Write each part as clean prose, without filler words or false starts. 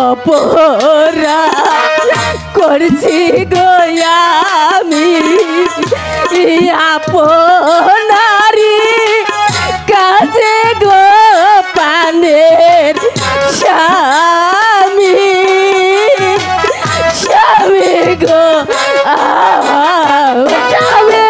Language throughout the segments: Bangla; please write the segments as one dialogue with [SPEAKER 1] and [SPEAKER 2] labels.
[SPEAKER 1] অপরাধ করছি গো আমি আপনারি কাজে গো পানের স্বামী স্বামী গো স্বামী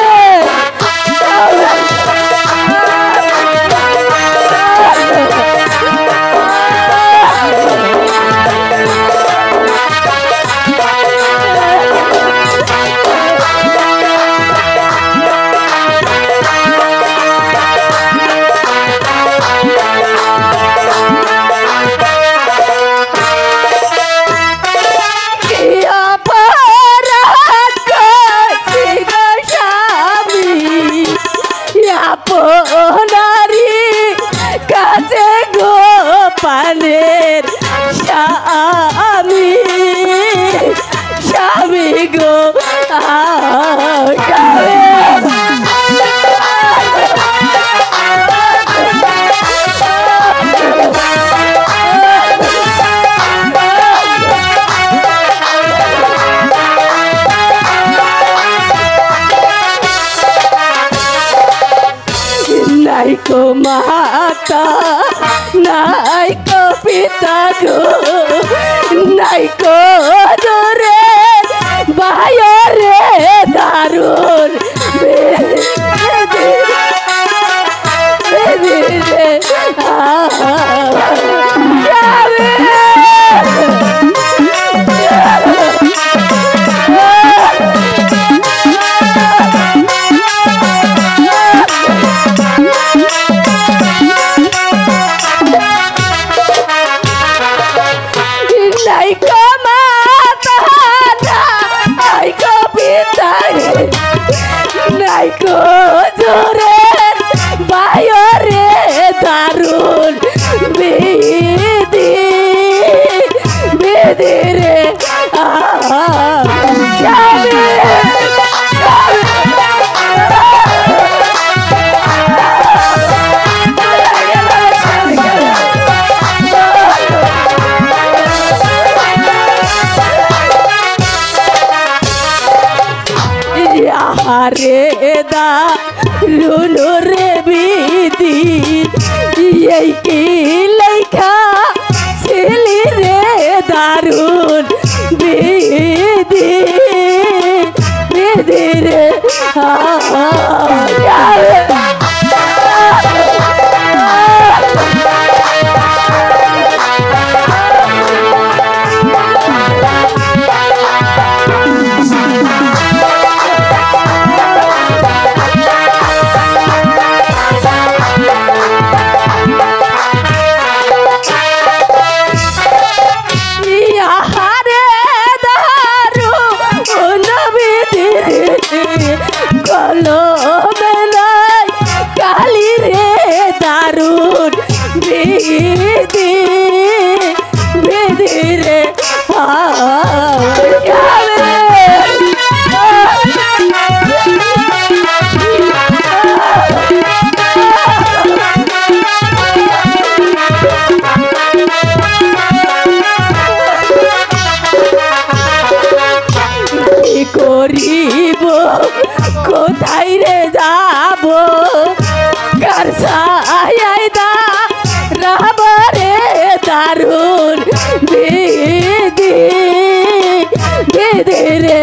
[SPEAKER 1] পানের স্বামী স্বামী গো নাই কো মাতা নাই কো পিতা গো নাই কো দরে ভাইও রে দারুণ নাই কো জোরে ভাইও রে দারুণ বেদি বেদি রে রে দারুণ রে বিধি এই কি লেখা ছিলি রে দারুণ বিধি বিধি রে কালি রে দারুণ বেদি বেদি রে করিব কোথায় রে যাব কার সায়াইদা রাব রে দারুণ বেদি বেদি রে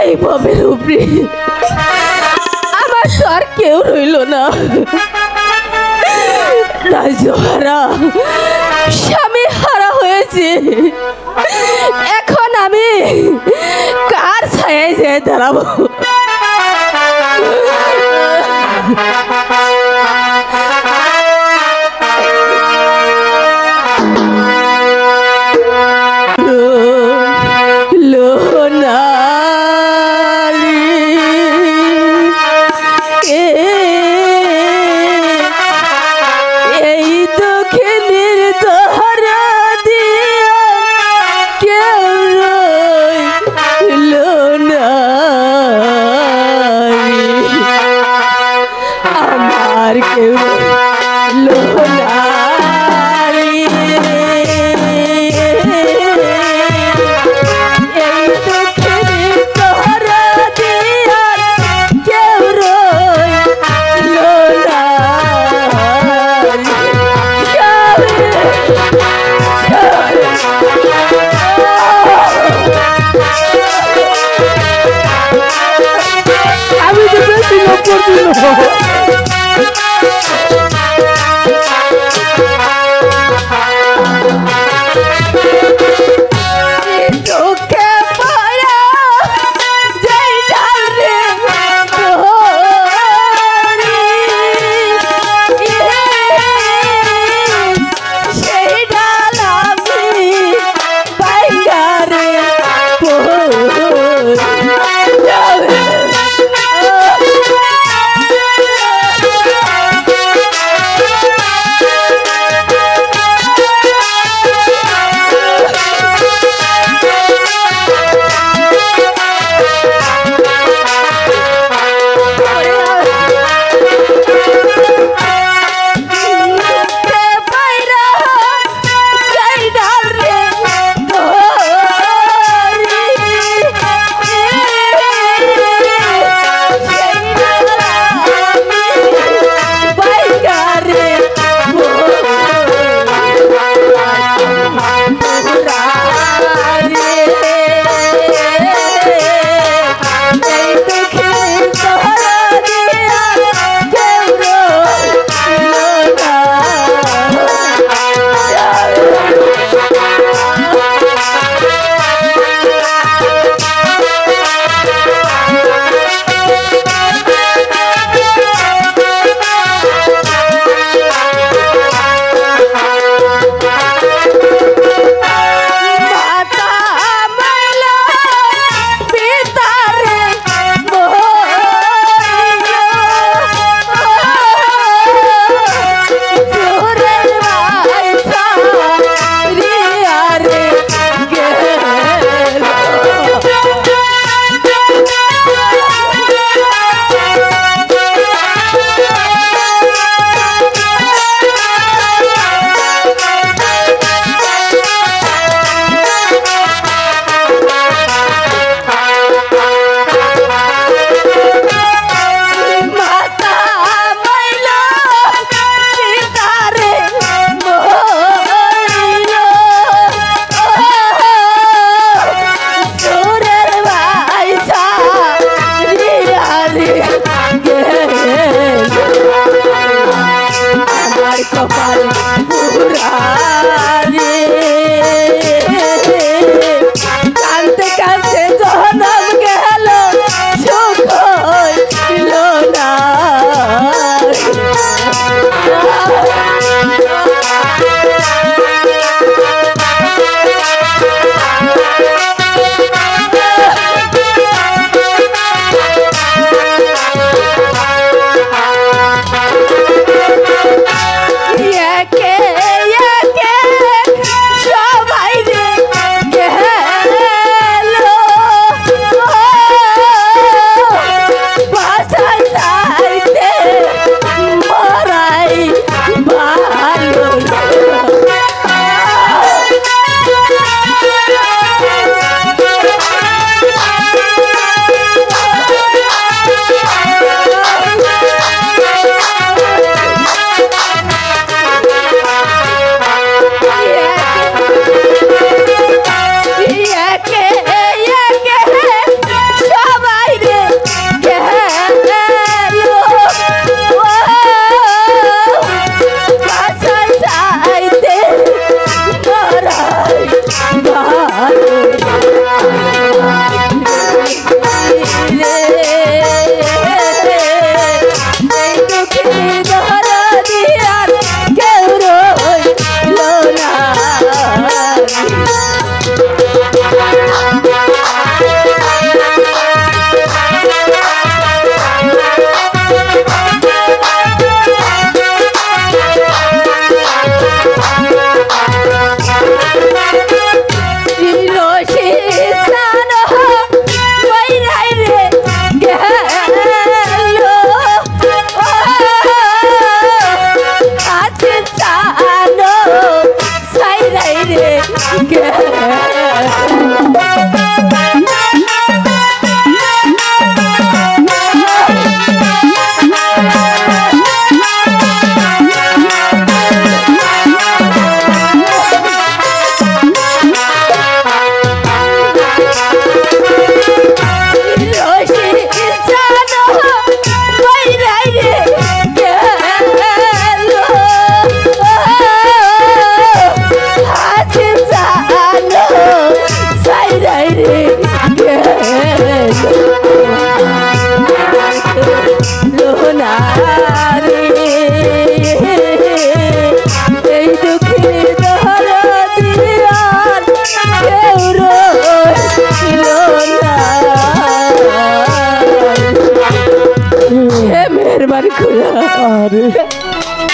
[SPEAKER 1] এই ববের উপরে আমার তো আর কেউ রইল না। রাজহারা স্বামী হারা হয়েছে, এখন আমি কার ছায়ায় যেয়ে দাঁড়াবো?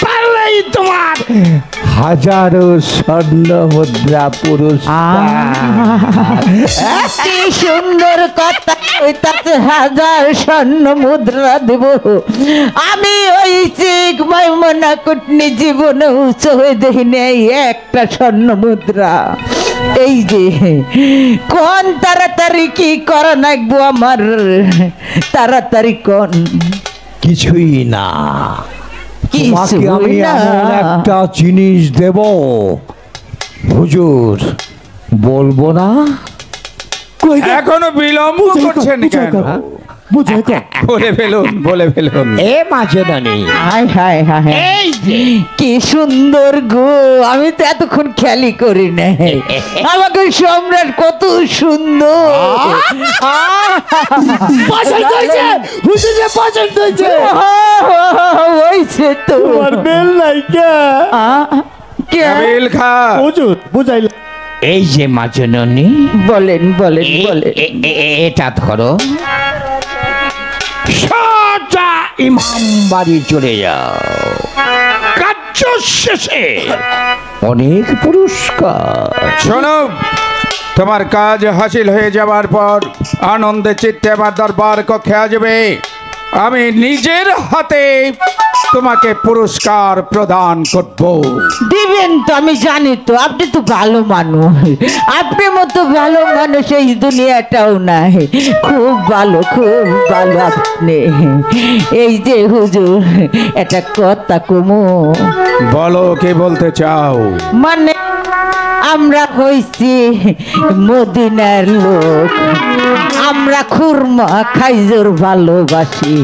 [SPEAKER 2] পারলেই তোমার হাজারো স্বর্ণ মুদ্রা পুরস্কার।
[SPEAKER 3] কি সুন্দর কথা, তাতে 1000 স্বর্ণ মুদ্রা দেব আমি। ওই চিক মাইমনা কুটনি জীবনে উচ্চ হয়ে দেখি নেই একটা স্বর্ণ মুদ্রা। এই যে কোন তাড়াতাড়ি কি করা লাগবো আমার, তাড়াতাড়ি কোন।
[SPEAKER 2] কিছুই না, তোমাকে আমি এমন একটা জিনিস দেব হুজুর, বলবো না।
[SPEAKER 4] এখনো বিলম্ব করছেন কেন? বলে ফেলুন।
[SPEAKER 2] এ মাজনানি,
[SPEAKER 3] হায় হায় হায়,
[SPEAKER 2] এই যে
[SPEAKER 3] কি সুন্দর গো, আমি তো এতক্ষণ খেয়ালই করি না। আমাকে সম্রাট কত সুন্দর হয়েছে তোমার বেল নাইকা।
[SPEAKER 4] বুঝাইল
[SPEAKER 2] এই যে মাজনানি,
[SPEAKER 3] বলেন বলেন বলেন।
[SPEAKER 2] এটা ধরো, সোজা ইমাম বাড়ি চলে যাও, কার্য শেষে অনেক পুরস্কার।
[SPEAKER 4] শোনো, তোমার কাজ হাসিল হয়ে যাবার পর আনন্দে চিত্তে আমার দরবার কক্ষে আসবে। আমি নিজের হাতে তোমাকে পুরস্কার প্রদান করব।
[SPEAKER 3] দিবেন তো, আমি জানি তো, আপনি তো ভালো মানুষ, আপনার মতো ভালো মানুষ এই দুনিয়াটাও নাই। খুব ভালো আপনি। এই যে হুজুর, একটা কথা কমু।
[SPEAKER 4] বলো, কি বলতে চাও?
[SPEAKER 3] মানে আমরা হইছি মদিনার লোক, আমরা খুরমা খাইজোর ভালোবাসি।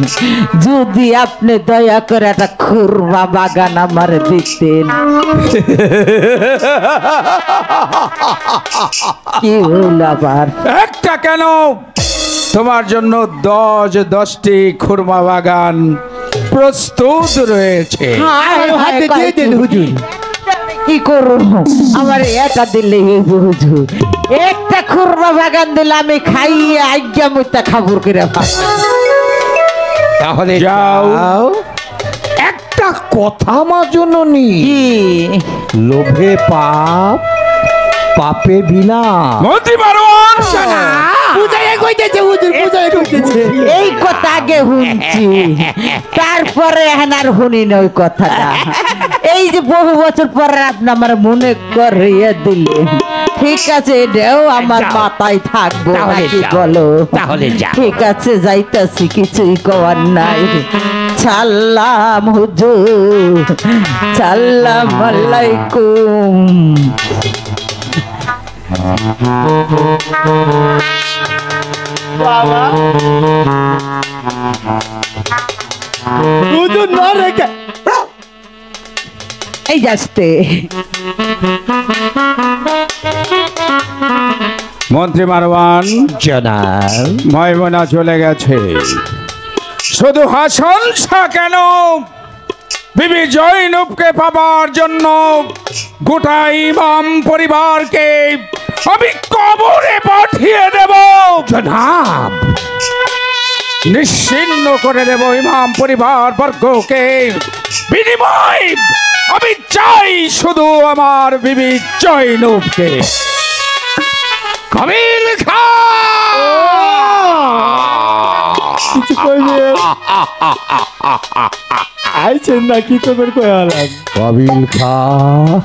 [SPEAKER 3] যদি আপনি দয়া করে একটা খুরমা বাগান আমার দিতেন। কি হইল আবার?
[SPEAKER 4] একটা কেন, তোমার জন্য 10টি খুরমা বাগান প্রস্তুত রয়েছে।
[SPEAKER 3] হাতে দিয়ে দেন হুজুর। কি করব, আমার এটা দিলে হুজুর, একটা খুরমা বাগান দিলে আমি খাইয়ে আজ্ঞা মুত্তা খাবুর করে।
[SPEAKER 2] তাহলে
[SPEAKER 4] যাও।
[SPEAKER 2] একটা কথা মাজননি,
[SPEAKER 3] কি?
[SPEAKER 2] লোভে পাপ, পাপে বিনা।
[SPEAKER 4] মন্ত্রী মারওয়ান,
[SPEAKER 3] এই কথা আগে শুনছি, তারপরে এখন আর শুনি না ওই কথাটা। এই যে বহু বছর পরে আপনি আমার মনে করিয়ে দিলেন। ঠিক আছে, এটাও আমার মাথায় থাকবো, নাকি বলো?
[SPEAKER 2] তাহলে যাও।
[SPEAKER 3] ঠিক আছে, যাইতাছি, কিছুই কওয়ার নাই। সালাম হুজুর, সালাম আলাইকুম।
[SPEAKER 5] বাবা হুজুর না রেখে
[SPEAKER 3] এই যাচ্ছে।
[SPEAKER 4] মন্ত্রী মারওয়ান,
[SPEAKER 2] জনাব,
[SPEAKER 4] মাইমুনা চলে গেছে। শুধু হাসন শাহ কেন, বিবি জয়নবকে পাবার জন্য গোটা ইমাম পরিবারকে আমি কবরে পাঠিয়ে দেব।
[SPEAKER 2] জনাব,
[SPEAKER 4] নিশ্চিহ্ন করে দেব ইমাম পরিবার বর্গকে। বিনিময় আমি চাই শুধু আমার বিবি জয়নবকে। কবিল খা,
[SPEAKER 5] কিছু কইবে আইছেন না, কি করবেন কয়ালাম
[SPEAKER 2] কবিল খা,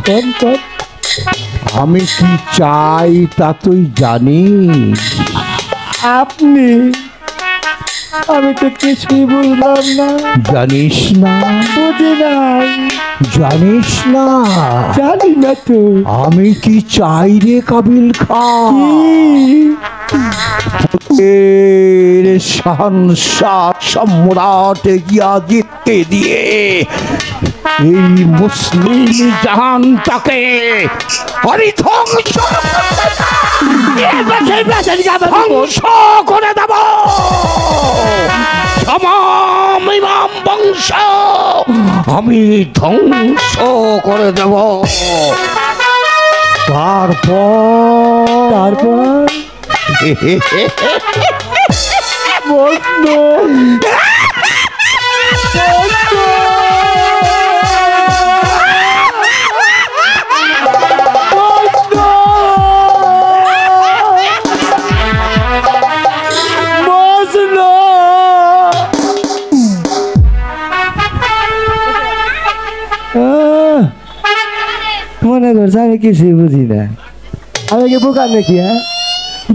[SPEAKER 5] কোন
[SPEAKER 2] আমি কি চাই তা তুই জানিস?
[SPEAKER 5] আপনি, আমি তো কিছুই বুঝলাম না।
[SPEAKER 2] জানিস না?
[SPEAKER 5] বুঝি নাই,
[SPEAKER 2] জানিস না?
[SPEAKER 5] জানি না তো।
[SPEAKER 2] আমি কি চাই রে কাবিল খান? এর শাহনশাহ সম্রাট গিয়াজিদকে দিয়ে এই মুসলিম জাহানটাকে ধ্বংস করে দেব। তমাম ইমাম বংশ আমি ধ্বংস করে দেব। তারপর
[SPEAKER 5] মনে করছে আমি কিছুই বুঝি না। আমি কি বোকা নাকি? হ্যাঁ,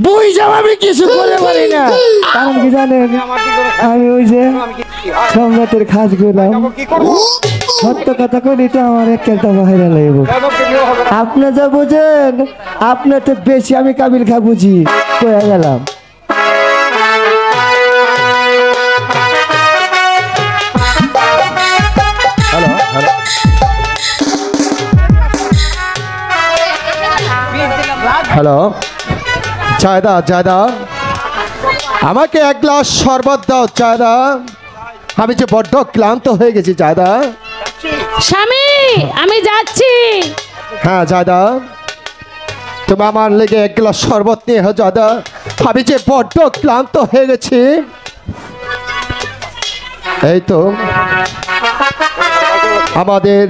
[SPEAKER 5] বুঝলাম আমি কিছু করে পারি না। কারণ কি জানেন, আমি ওই যে সম্রাটের খাস করলাম, সত্য কথা করি তো আমার এক একটা বাহিরা লাগবে। আপনি যা বুঝেন, আপনার তো বেশি, আমি কাবিল খা বুঝি। কয়ে গেলাম
[SPEAKER 6] হ্যালো, চায়দা চায়দা, আমাকে এক গ্লাস শরবত দাও চায়দা। আমি যে বড্ড ক্লান্ত হয়ে গেছি চায়দা।
[SPEAKER 1] স্বামী, আমি যাচ্ছি।
[SPEAKER 6] হ্যাঁ চায়দা, তুমি আমার লেগে এক গ্লাস শরবত নিয়ে হো চায়দা। আমি যে বড্ড ক্লান্ত হয়ে গেছি। এই তো আমাদের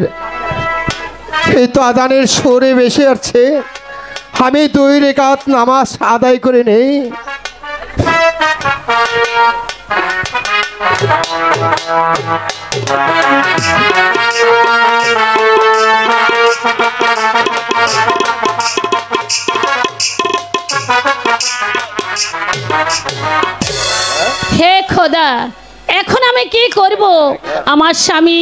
[SPEAKER 6] এই তো আজানের সুরে বেশি আসছে। আমি 2 রাকাত নামাজ আদায় করে নেই।
[SPEAKER 1] হে খোদা, এখন আমি কি করব? আমার স্বামী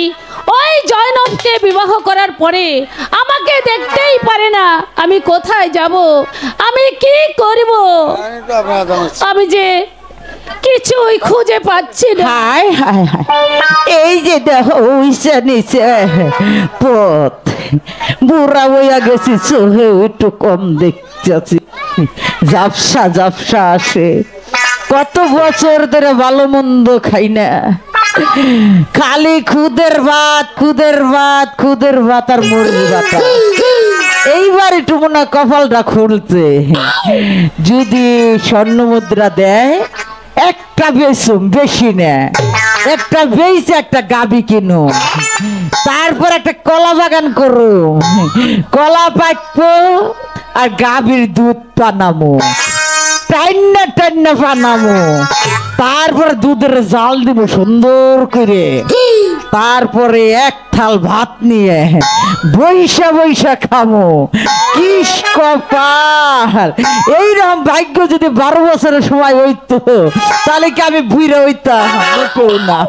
[SPEAKER 1] ওই জয়নবকে বিবাহ করার পরে আমাকে দেখতেই পারে না। আমি কোথায় যাব? আমি কি করব? আমি যে কিছুই খুঁজে পাচ্ছি না।
[SPEAKER 3] হায় হায় হায়, এই যে দেখো উইসা নিচে পথ, বুড়া বইয়া গেছি, চোখে একটু কম দেখতেছি, ঝাপসা ঝাপসা আসে। কত বছর ধরে ভালো মন্দ খাই না, খালি খুদের ভাত খুদের ভাত খুদের ভাত আর মুরগি ভাতা। এইবার একটু মনে হয় কপালটা খুলছে। যদি স্বর্ণ মুদ্রা দেয়, একটা বেচুম, বেশি না, একটা বেচে একটা গাবি কিনো, তারপর একটা কলা বাগান করুম, কলা পাকবো আর গাভীর দুধ পানামো, টাইন্না টাইন্না পানামো, তারপরে দুধের জাল দিব সুন্দর করে, তারপরে এক থাল ভাত নিয়ে বৈশা বৈশা খামো। কিস কপাল! এইরকম ভাগ্য যদি 12 বছরের সময় হইতো, তাহলে কি আমি বুড়ো হইতাম? মোটেও না।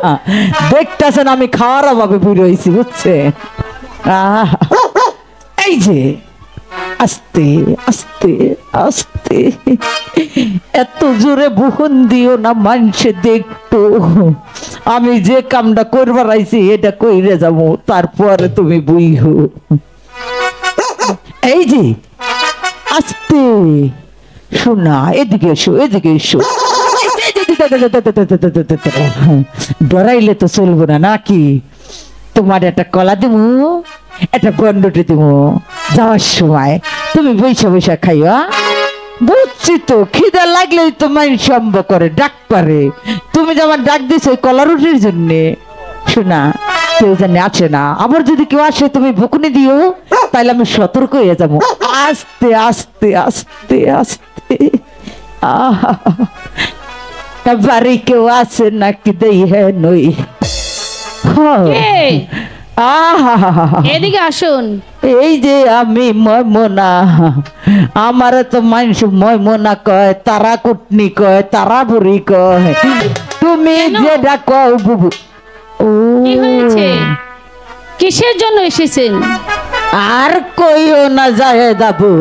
[SPEAKER 3] দেখতেছেন আমি খাওয়ার অভাবে বুড়ো হয়েছি, বুঝছেন? এই যে আস্তে আস্তে আস্তে, এত জোরে বুহন দিও না, মানুষে দেখতো। আমি যে কামটা করবার আইছি এটা কইরে যাবো, তারপরে তুমি বুইহো। এই যে আস্তে, শোনা, এদিকে এসো, এদিকে এসো। ডরাইলে তো চলবো না নাকি? তোমার একটা কলা দিব, একটা গন্ডটি দিব, যাওয়ার সময় তুমি বৈশা বৈশা খাইও। বুঝছি তো, খিদা লাগলেই তো মাইন সম্ভ করে, ডাক পারে। তুমি যেমন ডাক দিছো কলা রুটির জন্যে, শোনা, কেউ জানে আছে না। আবার যদি কেউ আসে তুমি বকুনি দিও, তাহলে আমি সতর্ক হয়ে যাবো। আস্তে আস্তে আস্তে আস্তে। আহা, বাড়ি কেউ আছে নাকি দেই? হ্যাঁ নই।
[SPEAKER 1] এদিকে আসুন।
[SPEAKER 3] এই যে আমি ময়মনা, আমার তো মানুষ ময়মনা কয়, তারা কুটনি কয়, তারা বুড়ি কয়, তুমি
[SPEAKER 1] কেন?
[SPEAKER 3] যেটা কও বুবু। ও
[SPEAKER 1] কি হয়েছে? কিসের জন্য এসেছেন?
[SPEAKER 3] আর কইও না যায় দাবু,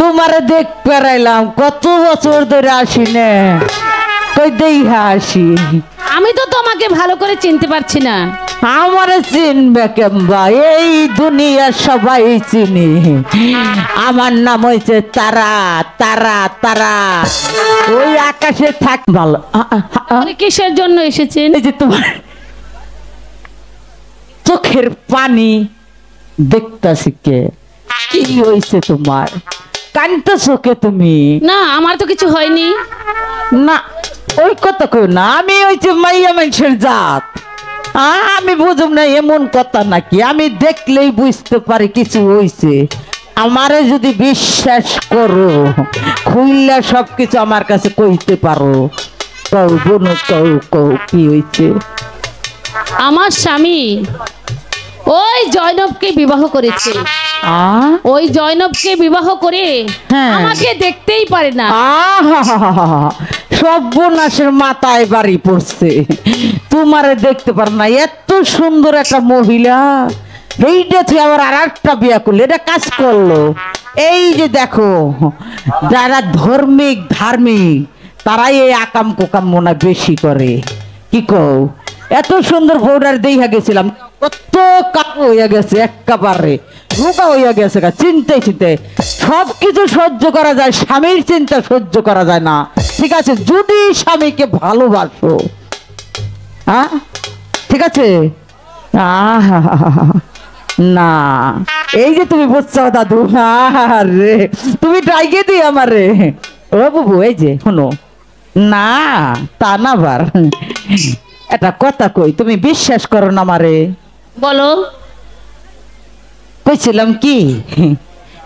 [SPEAKER 3] তোমার দেখ পেরাইলাম, কত বছর ধরে আসি না, কই দেখা আসি।
[SPEAKER 1] আমি তো তোমাকে ভালো করে চিনতে পারছি না।
[SPEAKER 3] আমার চিনবে কেমবা, এই দুনিয়া সবাই চিনি। আমার নাম হয়েছে তারা, তারা তারা, ওই আকাশে থাক ভালো।
[SPEAKER 1] আপনি কিসের জন্য এসেছেন?
[SPEAKER 3] এই যে তোমার চোখের পানি দেখতাছি, কে কি হয়েছে তোমার? কানতেছো কে তুমি?
[SPEAKER 1] না, আমার তো কিছু হয়নি।
[SPEAKER 3] না ওই কথা কই না, আমি হইছে মাইয়া মানুষের জাত। আমি বুঝুম না এমন কথা নাকি, আমি দেখলেই বুঝতে পারি কিছু হইছে। আমারে যদি বিশ্বাস করো, খুইলা সবকিছু আমার কাছে কইতে পারো। কও বোনো, কও কও কি হইছে?
[SPEAKER 1] আমার স্বামী ওই জয়নবকে বিবাহ করেছে। ওই জয়নবকে বিবাহ করে
[SPEAKER 3] হ্যাঁ।
[SPEAKER 1] আমাকে দেখতেই পারে না।
[SPEAKER 3] সর্বনাশের মাথায় বাড়ি পড়ছে, তোমারে দেখতে পারে না। এত সুন্দর একটা মহিলা, এইটা তুই আবার আর একটা বিয়া করলো, এটা কাজ করলো। এই যে দেখো, যারা ধার্মিক তারাই এই আকাম কোকাম মনে বেশি করে। কি কও? এত সুন্দর বউডার দেখা গেছিলাম, কত কাপড় হইয়া গেছে, একেবারে রোগা হইয়া গেছে। চিন্তে সবকিছু সহ্য করা যায়, স্বামীর চিন্তা সহ্য করা যায় না। ঠিক আছে, যদি স্বামীকে ভালোবাসো, হ্যাঁ ঠিক আছে। না এই যে তুমি বুঝছো দাদু, রে তুমি ডাইকে দি আমারে। ও বাবু, এই যে শোনো না, তা না আবার একটা কথা কই, তুমি বিশ্বাস করো না আমারে?
[SPEAKER 1] বলো।
[SPEAKER 3] কইছিলাম কি,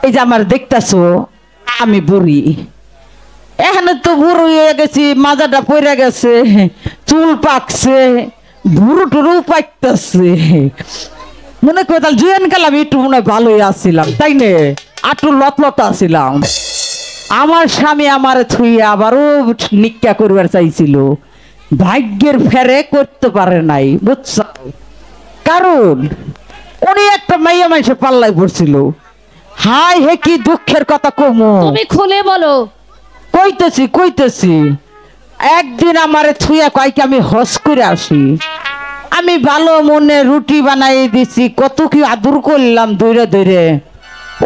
[SPEAKER 3] এই যে আমার দেখতাছো আমি বুড়ি, এখানে তো বুড়ো হয়ে গেছি, মাজাটা পড়ে গেছে, চুল পাকছে, ভুরু টুরু পাকতেছে। মনে করে তাহলে জুয়েন গেলাম, একটু মনে হয় ভালোই আসছিলাম, তাই নে আটু লতলতা আসছিলাম। আমার স্বামী আমার থুইয়ে আবারও নিকা করবার চাইছিল, ভাগ্যের ফেরে করতে পারে নাই, বুঝছ? কারণ উনি একটা মাইয়া মাইসে পাল্লাই পড়ছিল। হাই হে কি দুঃখের কথা কমু,
[SPEAKER 1] তুমি খুলে বলো।
[SPEAKER 3] কইতেছি একদিন আমারে থুইয়া কয়েক আমি হস করে আসি। আমি ভালো মনে রুটি বানাই দিছি, কত কি আদর করলাম দৌড়ে দৌড়ে।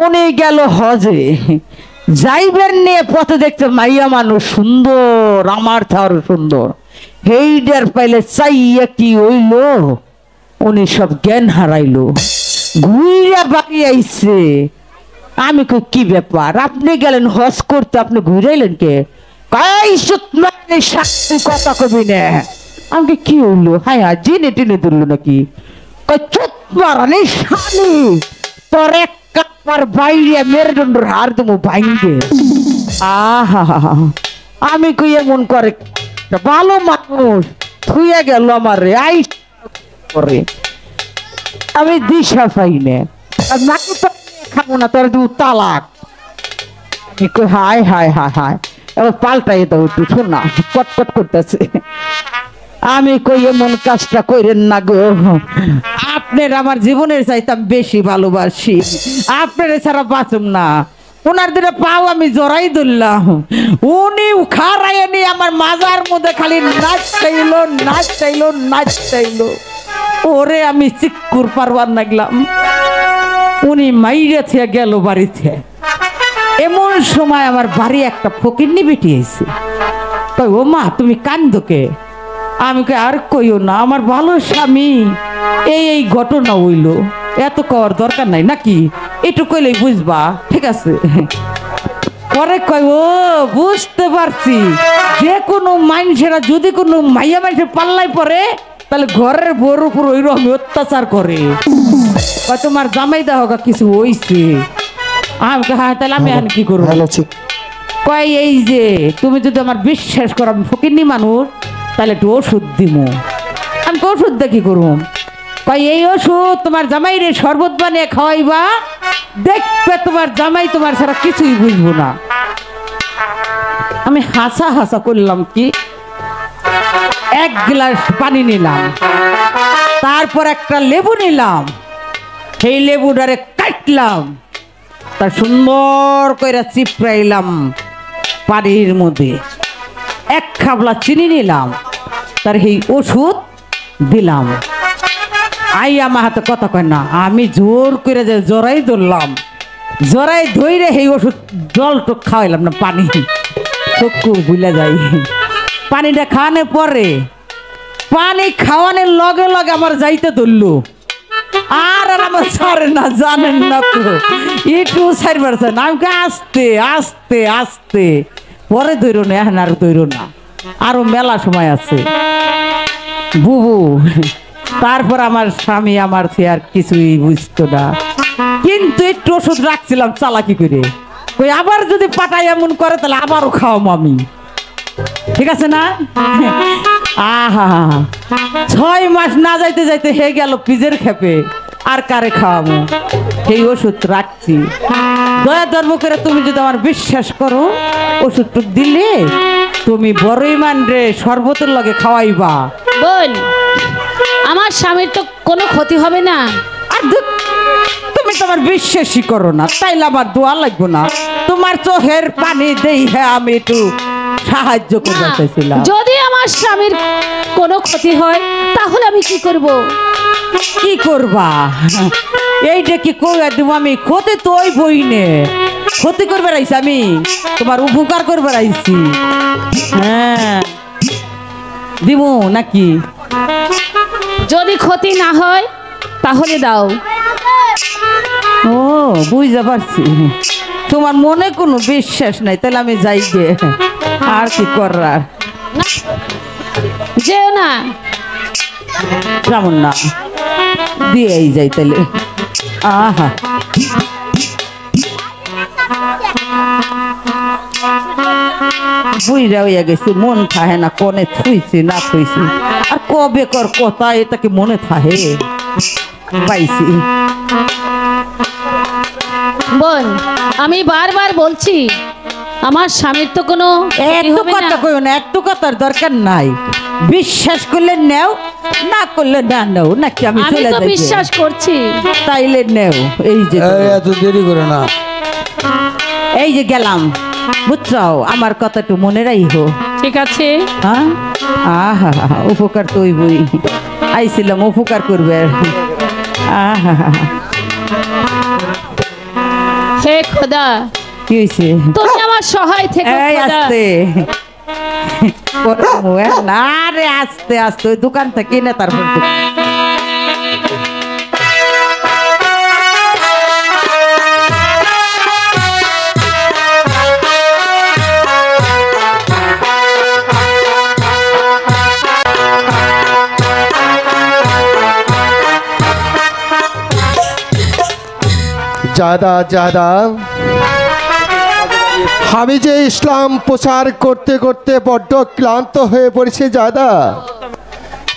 [SPEAKER 3] উনি গেল হজে, যাইবেন নিয়ে পথে দেখতে মাইয়া মানুষ সুন্দর, আমার থার সুন্দর। হেইডার পাইলে চাইয়া কি হইল, উনি সব জ্ঞান হারাইলো, ঘুইরা বাড়ি আইছে। আমি কই কি ব্যাপার, আপনি গেলেন হজ করতে, আপনি ঘুরাইলেন কে? কথা কবি না। আমাকে কি হইলো? হায় হায়, জেনে টেনে ধরলো নাকি? চুপ মারানি শালি, তোর এক কাপার বাইরে মেরুদণ্ডের হার দেবো ভাঙবে। আহা, আমি কই এমন করে? ভালো মানুষ থুইয়া গেল আমারে, আই করে আমি দিশা পাই না, নাকি তো খাবো না, তোর দু তালাক। হায় হায় হায় হায়, এবার পাল্টাই দাও একটু, শোনা কটকট করতেছে। আমি কই এমন কাজটা করেন না গো, আপনার আমার জীবনের চাইতাম বেশি ভালোবাসি, আপনার ছাড়া বাঁচুম না। ওনার দিনে পাও আমি জড়াই ধরলাম, উনি খারাইয়া নিয়ে আমার মাজার মধ্যে খালি নাচতাইলো। ওরে আমি চিক্কুর পারবার লাগলাম, উনি মাইরে থেকে গেল বাড়িতে। এমন সময় আমার বাড়ি একটা ফকিন্নি বেটি আইছে। কই ও মা, তুমি কান্দোকে? আমি কই আর কইও না, আমার ভালো স্বামী এই ঘটনা হইল, এত কওয়ার দরকার নাই নাকি, একটু কইলেই বুঝবা, ঠিক আছে? পরে কই ও বুঝতে পারছি, যে কোনো মানুষেরা যদি কোনো মাইয়া মানুষের পাল্লায় পড়ে, তাহলে ঘরের বউর উপর ওই রকম অত্যাচার করে। তোমার জামাই দেওয়া কিছু হইছে? আমি হ্যাঁ, তাহলে আমি এখন কি করবো? কয় এই যে তুমি যদি আমার বিশ্বাস করো, আমি ফকিন্নি মানুষ, তাহলে একটু ওষুধ দিব। আমি ওষুধ দিয়ে কি করবো? কই এই ওষুধ তোমার জামাই রে শরবত বানিয়ে খাওয়াইবা, দেখবে তোমার জামাই তোমার ছাড়া কিছুই বুঝবো না। আমি হাসা হাসা করলাম কি, এক গ্লাস পানি নিলাম, তারপর একটা লেবু নিলাম, সেই লেবুটারে কাটলাম, তার সুন্দর করে চিপড়াইলাম পানির মধ্যে, এক খাবলা চিনি নিলাম, তার এই ওষুধ দিলাম। আই আমার হাতে কথা কয় না, আমি জোর করে যে জোরাই ধরলাম, জোরাই ধরে এই ওষুধ জলটুক খাওয়াইলাম না, পানি চক্ষু ভুলে যাই। পানিটা খাওয়ানোর পরে, পানি খাওয়ানোর লগে লগে আমার যাইতে ধরলো, আর আমার ছাড়ে না, জানেন না তো, একটু ছাড়বার চায় না। আমাকে আস্তে আস্তে আস্তে, পরে ধরো না, এখন আর ধরো না, আরো মেলা সময় আছে বুবু। তারপর আমার স্বামী আমার আর কিছুই বুঝতো না, কিন্তু একটু ওষুধ রাখছিলাম চালাকি করে, ওই আবার যদি পাটাই এমন করে তাহলে আবারও খাওয়াবো আমি, ঠিক আছে না? আহা 6 মাস না যাইতে যাইতে হয়ে গেল পিজের খেপে, আর কারে খাওয়াবো, সেই ওষুধ রাখছি। দয়া ধর্ম করে তুমি যদি আমার বিশ্বাস করো, ওষুধটুক দিলে তুমি বড়ই মান রে শরবতের লগে খাওয়াইবা।
[SPEAKER 1] বোন, আমার স্বামীর তো কোনো ক্ষতি হবে না।
[SPEAKER 3] আর তুমি তোমার বিশ্বাসই করো না, তাইলে আমার দোয়া লাগবো না। তোমার চোখের পানি দেই, হ্যাঁ আমি একটু সাহায্য করতে চাইছিলাম।
[SPEAKER 1] যদি আমার স্বামীর কোনো ক্ষতি হয় তাহলে আমি কি করব?
[SPEAKER 3] কি করবা? এইটা কি কইয়া দিব আমি? ক্ষতি তো ওই বইনে, ক্ষতি করবে আইছি আমি, তোমার উপকার করবে আইছি। হ্যাঁ দিব নাকি?
[SPEAKER 1] যদি ক্ষতি না হয় তাহলে দাও।
[SPEAKER 3] ও বুঝতে পারছি, তোমার মনে কোনো বিশ্বাস নাই, তাহলে আমি যাই গে, আর কি করার।
[SPEAKER 1] যেও না।
[SPEAKER 3] কেমন না, দিয়েই যাই তাহলে। আহা বুইরা হইয়া গেছি, মন থাহে না, কনে থুইছি না থুইছি, আর কবে কর কথা এটাকে মনে থাহে পাইছি।
[SPEAKER 1] বোন, আমি বারবার বলছি আমার স্বামীর তো কোনো ক্ষতি
[SPEAKER 3] একটু
[SPEAKER 1] হবে
[SPEAKER 3] কথা
[SPEAKER 1] না।
[SPEAKER 3] কইও না, একটু কথার দরকার নাই, বিশ্বাস করলে নেও, না করলে না নেও, নাকি আমি
[SPEAKER 1] আমি
[SPEAKER 3] চলে
[SPEAKER 1] তো
[SPEAKER 3] যাই,
[SPEAKER 1] বিশ্বাস করছি।
[SPEAKER 3] তাইলে নেও। এই যে
[SPEAKER 5] এত দেরি করে না,
[SPEAKER 3] এই যে গেলাম, বুঝছো, আমার কথা একটু মনে রাইহো।
[SPEAKER 1] ঠিক আছে।
[SPEAKER 3] হ্যাঁ, আহা উপকার তো ওই বই আইছিলাম, উপকার করবে। আহা
[SPEAKER 1] হে খোদা,
[SPEAKER 3] কি হয়েছে?
[SPEAKER 1] তুমি আমার সহায় থেকে
[SPEAKER 3] এই
[SPEAKER 1] খোদা।
[SPEAKER 3] আস্তে না রে, আস্তে আস্তে, ওই দোকান থেকে না, তারপর
[SPEAKER 6] জাদা জাদা, আমি যে ইসলাম প্রচার করতে করতে বড্ড ক্লান্ত হয়ে পড়েছি জাদা,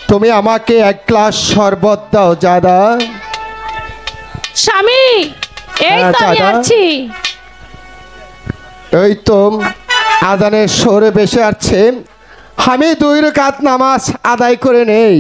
[SPEAKER 6] তুমি আমাকে এক গ্লাস শরবত দাও জাদা।
[SPEAKER 1] স্বামী, এই
[SPEAKER 6] হ্যাঁ,
[SPEAKER 1] তো আমি
[SPEAKER 6] দাদা।
[SPEAKER 1] আছি।
[SPEAKER 6] এই তো আজানের সরে বেশি আসছে, আমি 2 রাকাত নামাজ আদায় করে নেই।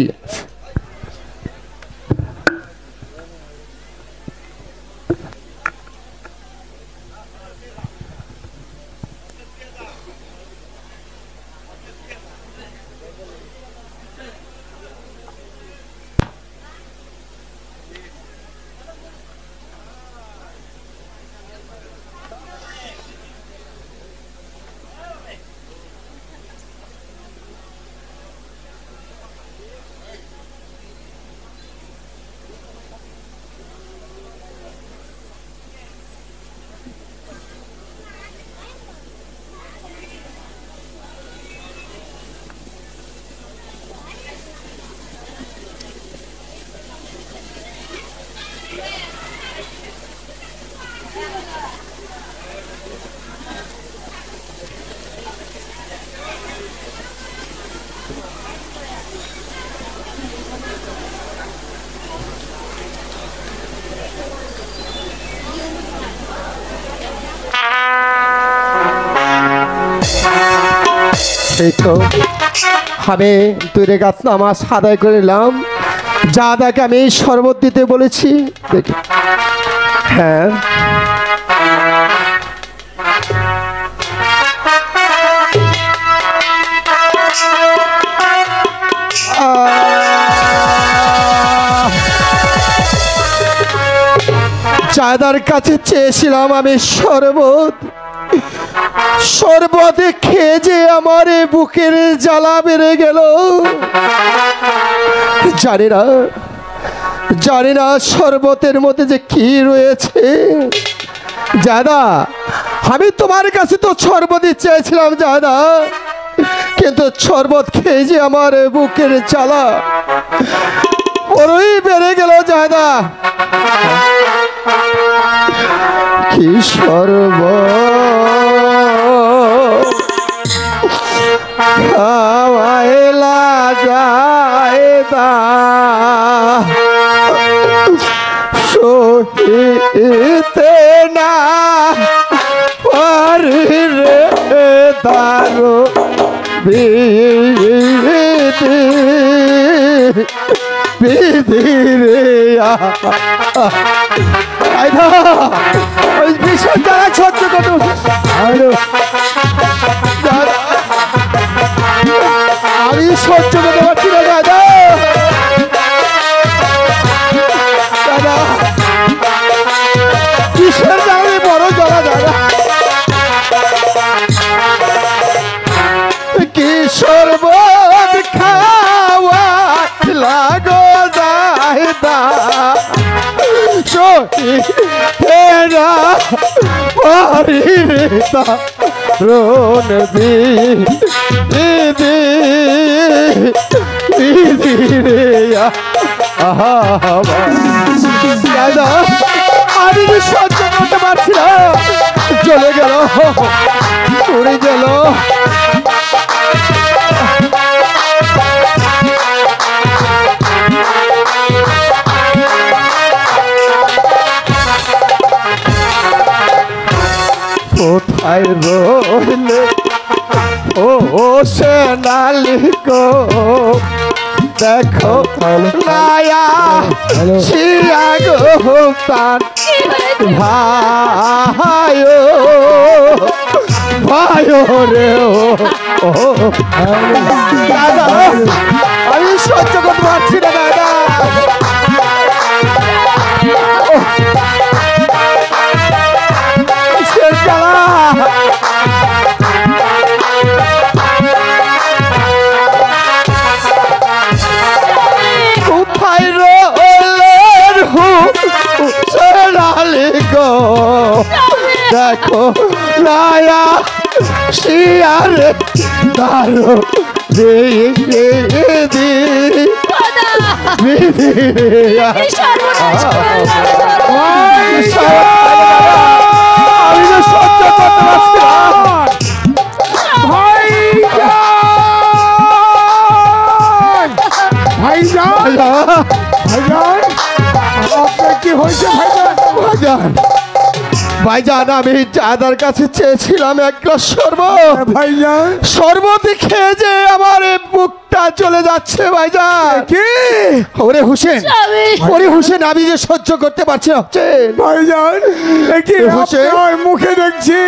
[SPEAKER 6] এই তো আমি দূরে গাছ নামাজ আদায় করে নিলাম। জাদাকে আমি শরবত দিতে বলেছি, দেখি হ্যাঁ জাদার কাছে চেয়েছিলাম আমি শরবত, শরবতে খেয়ে যে আমার বুকের জ্বালা বেড়ে গেল। জানি না শরবতের মধ্যে যে কি রয়েছে। জাদা আমি তোমার কাছে তো শরবতই চেয়েছিলাম জাদা, কিন্তু শরবত খেয়ে যে আমার বুকের জ্বালা বড়ই বেড়ে গেল জাদা। কি শরবত খাওয়াইলা জায়দা, সহিতে না পারি রে দারো বিধি রে ভীষণ যারা সহ্য করতে আমি সহ্য করতে পারছি না দাদা। দাদা কিসের জানি বড় জ্বালা দাদা, কি শরবত খাওয়া লাগো দাদা, তেরা পারি রে রোন বিধি রে দাদা। আমি সহ্য করতে পারছি না, চলে গেল উড়ে গেল। কোথায় রইলে ও সোনালি গো, দেখো নায়া শিয়া গো প্রাণ ভাইও ভাইও রে ও দাদা, আমি সহ্য করতে পারছি না দাদা। কোথায় রোলের সোনালি গো, দেখো নায়া শিয়ারে দারো বিধি আমি তো সহ্য করতে পারছি না।
[SPEAKER 4] ভাইজান আপনার কি হয়েছে ভাইজান?
[SPEAKER 6] ভাইজান আমি জাদার কাছে চেয়েছিলাম এক গ্লাস শরবত
[SPEAKER 4] ভাইজান,
[SPEAKER 6] শরবত খেয়ে যে আমার বুকটা চলে যাচ্ছে ভাইজান।
[SPEAKER 4] কি
[SPEAKER 6] ওরে হোসেন, ওরে হোসেন আমি যে সহ্য করতে পারছি না
[SPEAKER 4] ভাইজান, কি আপনার মুখে দেখছি,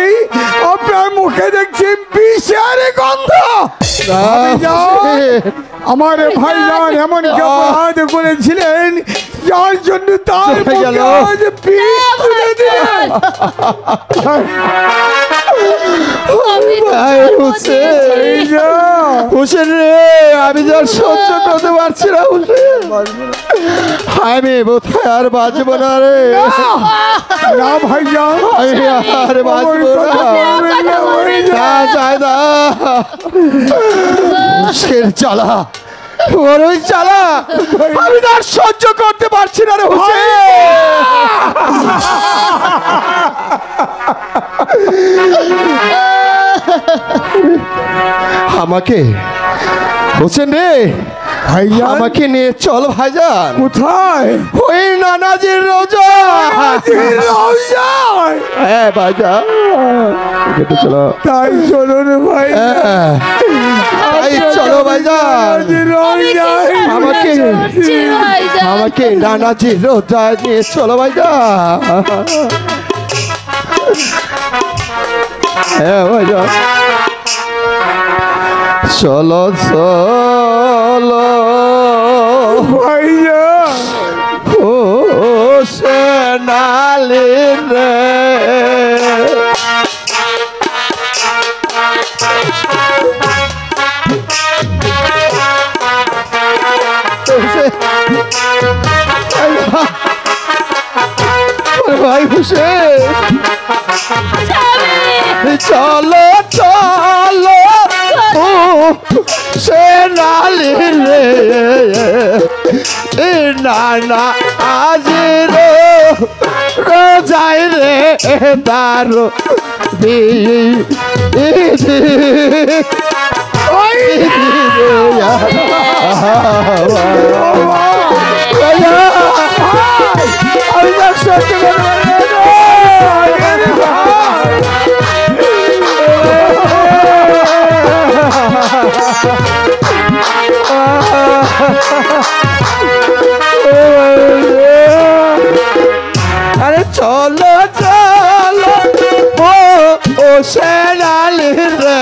[SPEAKER 4] আপনার মুখে দেখছি বিষের গন্ধ। আমার ভাইজান এমন কি অপরাধ করেছিলেন যার জন্য তার
[SPEAKER 6] হোসেন রে আমি যার সহ্য করতে পারছি না হোসেন, আমি বোধহয় আর বাঁচবো না রে।
[SPEAKER 4] না ভাইজান,
[SPEAKER 6] আমি আর বাঁচবো না, চাই না শের চালা বড়ই চালা, আমি আর সহ্য করতে পারছি না রে হোসেন। আমাকে হোসেন রে
[SPEAKER 2] ভাইজান
[SPEAKER 6] আমাকে নিয়ে চল ভাইজান।
[SPEAKER 2] কোথায়?
[SPEAKER 6] ওই নানাজির রোজা। হ্যাঁ ভাইজান, কেটে চলো।
[SPEAKER 2] তাই চলো রে ভাই।
[SPEAKER 6] হ্যাঁ, তাই চলো ভাইজান। আমাকে আমাকে নানাজির রোজা নিয়ে চলো ভাইজান। হ্যাঁ ভাইজান, চলো চলো
[SPEAKER 2] ভাইজান
[SPEAKER 6] ও সোনালি রে। ভাই হুসেন, চলো চলো ও সোনালি রে। নানা আজ রোজাই রে দারো আরে চলো চলো ও সোনালি রে।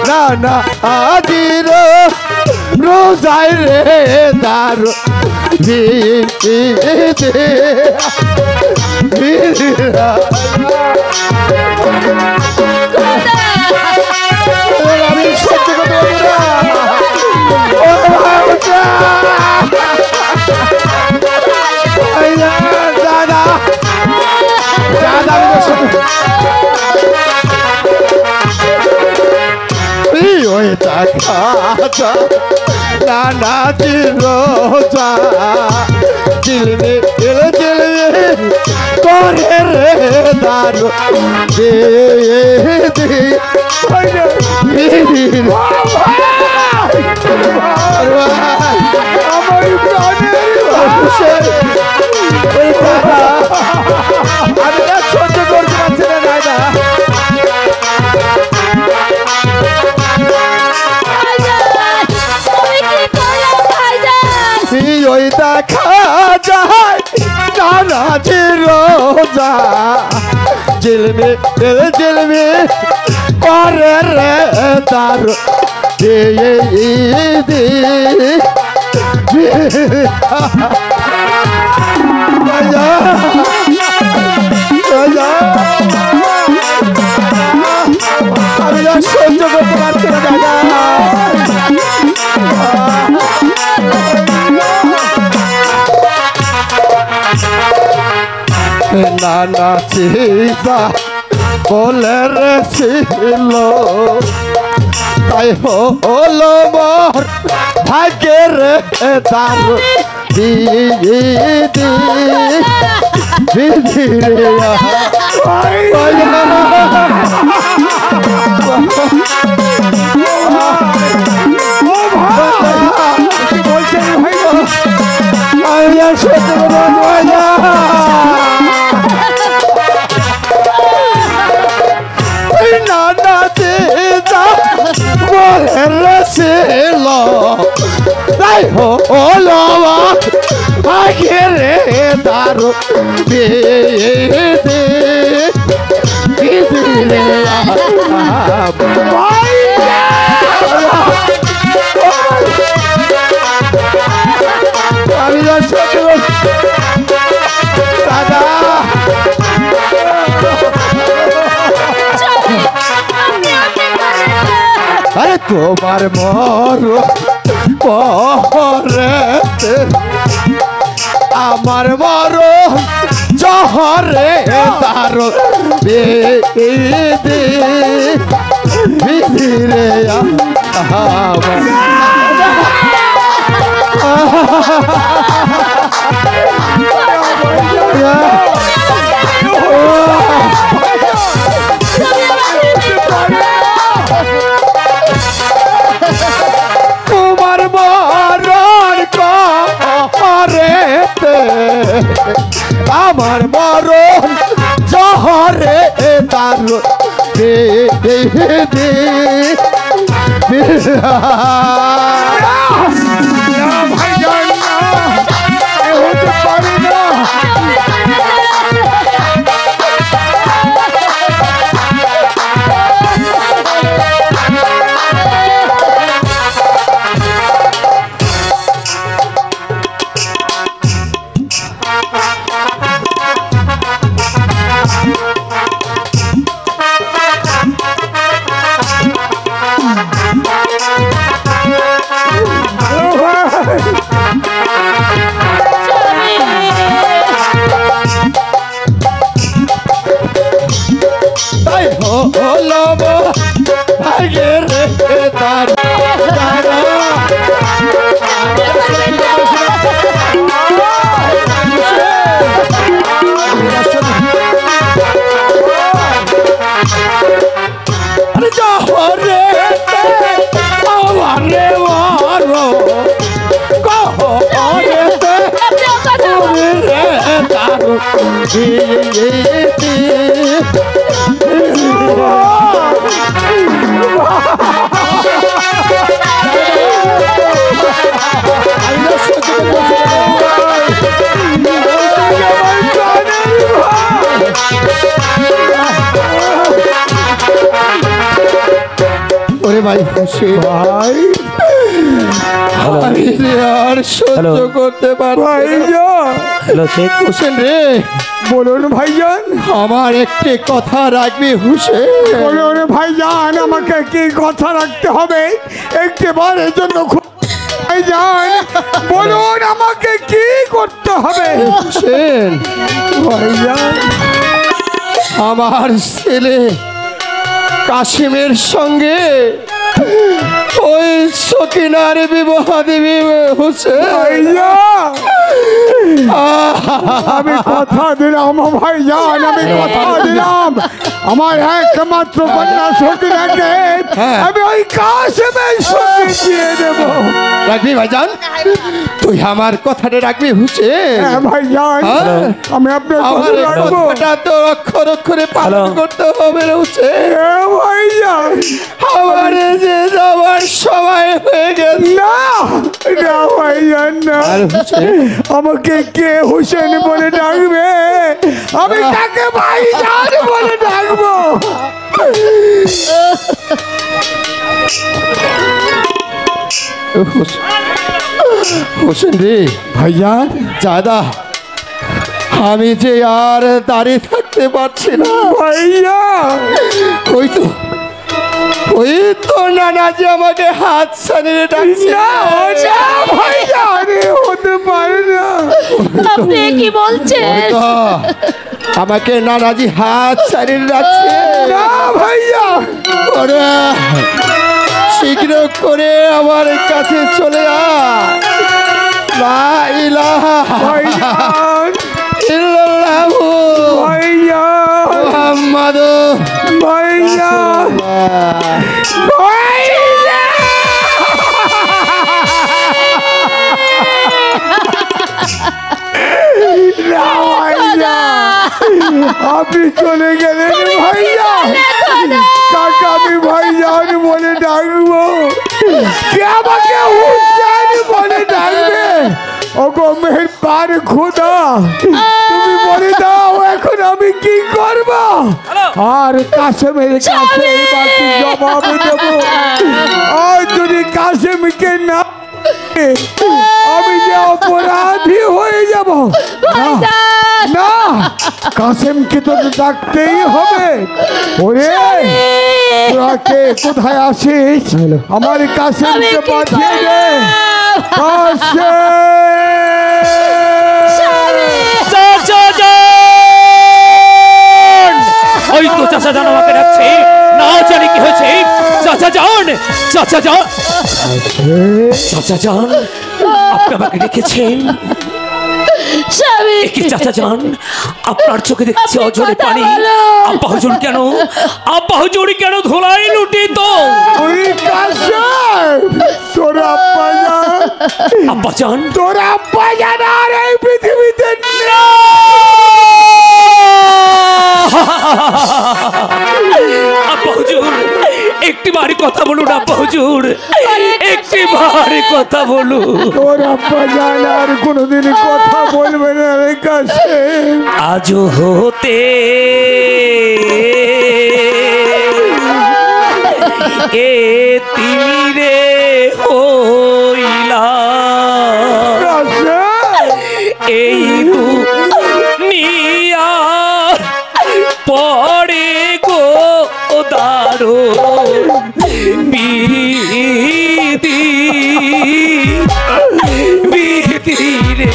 [SPEAKER 6] নানা আজির রোজাই রে দারো আমি সহ্য করতে পারি না। দাদা দাদা ওই দেখা নানাজি রোজা চিলবে চিলবে করে রে দারো আমি সহ্য করতে পারছি না দাদা। ওই দেখা যায় নানাজি রোজা জিলবে জিলবে করে রে তার আমি সহ্য করতে পারছি না দাদা। নানা চিতা বলে রেছিল তাই হলো মোর ভাগ্যের তার নানা চিতা বলে রেছিল তাই হলো আগে দারু আমি দাদা আরে তোমার মর পরে আমার মর জহরে তার বিধিরে তোমার দে দে দে
[SPEAKER 4] ভাইজান না, এ হতে পারে না।
[SPEAKER 6] তাই হলো ভাগের তার তারা আরে জহরে আমারে ওরো কহরে তে রে তারু ওরে ভাই হোসেন ভাই আমি যে আর সহ্য করতে পারছি
[SPEAKER 5] হ্যালো শেখ
[SPEAKER 6] হোসেন রে
[SPEAKER 4] বলুন ভাইজান।
[SPEAKER 6] আমার একটি কথা রাখবি হোসেন
[SPEAKER 4] বলুন ভাইজান, আমাকে কি কথা রাখতে হবে একটিবারের জন্য? ভাইজান বলুন আমাকে কি করতে হবে?
[SPEAKER 6] হোসেন
[SPEAKER 4] ভাইজান
[SPEAKER 6] আমার ছেলে কাশিমের সঙ্গে ওই সকিনার বিবাহ দিবি হোসেন
[SPEAKER 4] ভাইজান, আমি কথা দিলাম ভাইজান, আমি কথা দিলাম আমার একমাত্র কন্যা সকিনাকে আমি ওই কাশেমের সঙ্গে দিয়ে দেব।
[SPEAKER 6] রাখবি ভাইজান, তুই আমার কথাটা রাখবি হোসেন?
[SPEAKER 4] হ্যাঁ ভাইজান, আমি আপনার
[SPEAKER 6] আমার
[SPEAKER 4] কথা রাখবো।
[SPEAKER 6] কথাটা তো অক্ষর অক্ষরে পালন করতে হবে রে হোসেন।
[SPEAKER 4] হ্যাঁ ভাইজান,
[SPEAKER 6] আমার যে যাওয়ার সময় হয়ে গেছে।
[SPEAKER 4] না না ভাইজান না, আমাকে কে হোসেন বলে ডাকবে? আমি তাকে ভাইজান বলে ডাকবো।
[SPEAKER 6] হোসেন রে
[SPEAKER 4] ভাইজান
[SPEAKER 6] দাদা, আমি যে আর দাঁড়িয়ে থাকতে পারছি না
[SPEAKER 4] ভাইয়া,
[SPEAKER 6] ওই তো নানাজি আমাকে হাত ছাড়িয়ে ডাকছে।
[SPEAKER 4] না না ভাইজান, এ হতে পারে না।
[SPEAKER 1] আপনি কি বলছেন?
[SPEAKER 6] ওই তো আমাকে নানাজি হাত ছাড়িয়ে ডাকছে।
[SPEAKER 4] না ভাইয়া,
[SPEAKER 6] ওরে শীঘ্র করে আমার কাছে চলে আয়। লা ইলাহা
[SPEAKER 4] ভাইজান,
[SPEAKER 6] ইল্লাল্লাহু
[SPEAKER 4] ভাইয়া,
[SPEAKER 6] মুহাম্মাদুর
[SPEAKER 4] ভাইয়া,
[SPEAKER 6] রাসূলুল্লাহ।
[SPEAKER 4] ভাইয়া। না ভাইয়া, আপনি চলে গেলেন ভাইয়া। কাকা আমি ভাইজান বলে ডাকবো, কে আমাকে হুসেন বলে ডাকবে? ওগো মেহেরবান খোদা, তুমি বলে দাও এখন আমি কি করব? আর কাশেমের কাছে বাকি জবাব দেব। আর যদি কাশেমকে না আমি যে অপরাধী হয়ে যাব। না, কাশেমকে তো ডাকতেই হবে। ওরে তোরা কে কোথায় আসিস? আমার কাশেমকে পাঠিয়ে দে।
[SPEAKER 7] ওই তো চাচা জান আমাকে ডাকছে, না জানি কি হয়েছে। চাচা জান, চাচা জান, চাচা জান, আপনি আমাকে ডেকেছেন?
[SPEAKER 1] স্বামী,
[SPEAKER 7] কি চাচা জান, আপনার চোখে দেখছি অজরে পানি। আব্বা হুজুর কেন, আব্বা হুজুর কেন ধোলাই লুটিত?
[SPEAKER 4] ওই কাশেম, তোর আব্বা জান,
[SPEAKER 7] আব্বা জান,
[SPEAKER 4] তোর আব্বা জান আর এই পৃথিবীতে নেই।
[SPEAKER 7] একটিবার কথা বলুন আব্বা হুজুর, একটিবার কথা বলুন।
[SPEAKER 5] তোর আব্বা জান আর কোনোদিন কথা বলবে না রে কাশেম।
[SPEAKER 7] আজও হতে এ তিমিরে হইলা এই দুনিয়া পড়ে গো দারো বিধি বিধি রে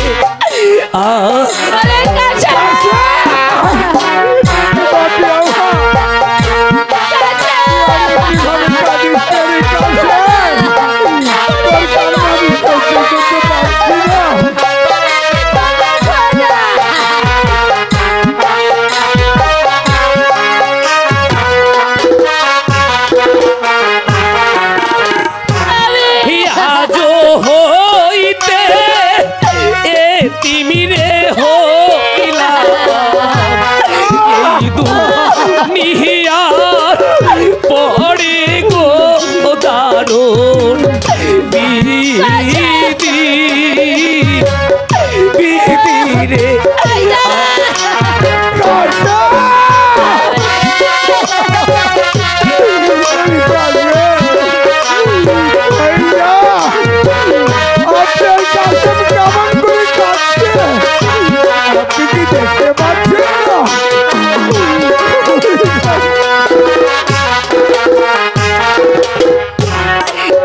[SPEAKER 7] তিমিরে হইলা এই দুনিয়ার পড়ে গো দারুণ বিধি বিধি রে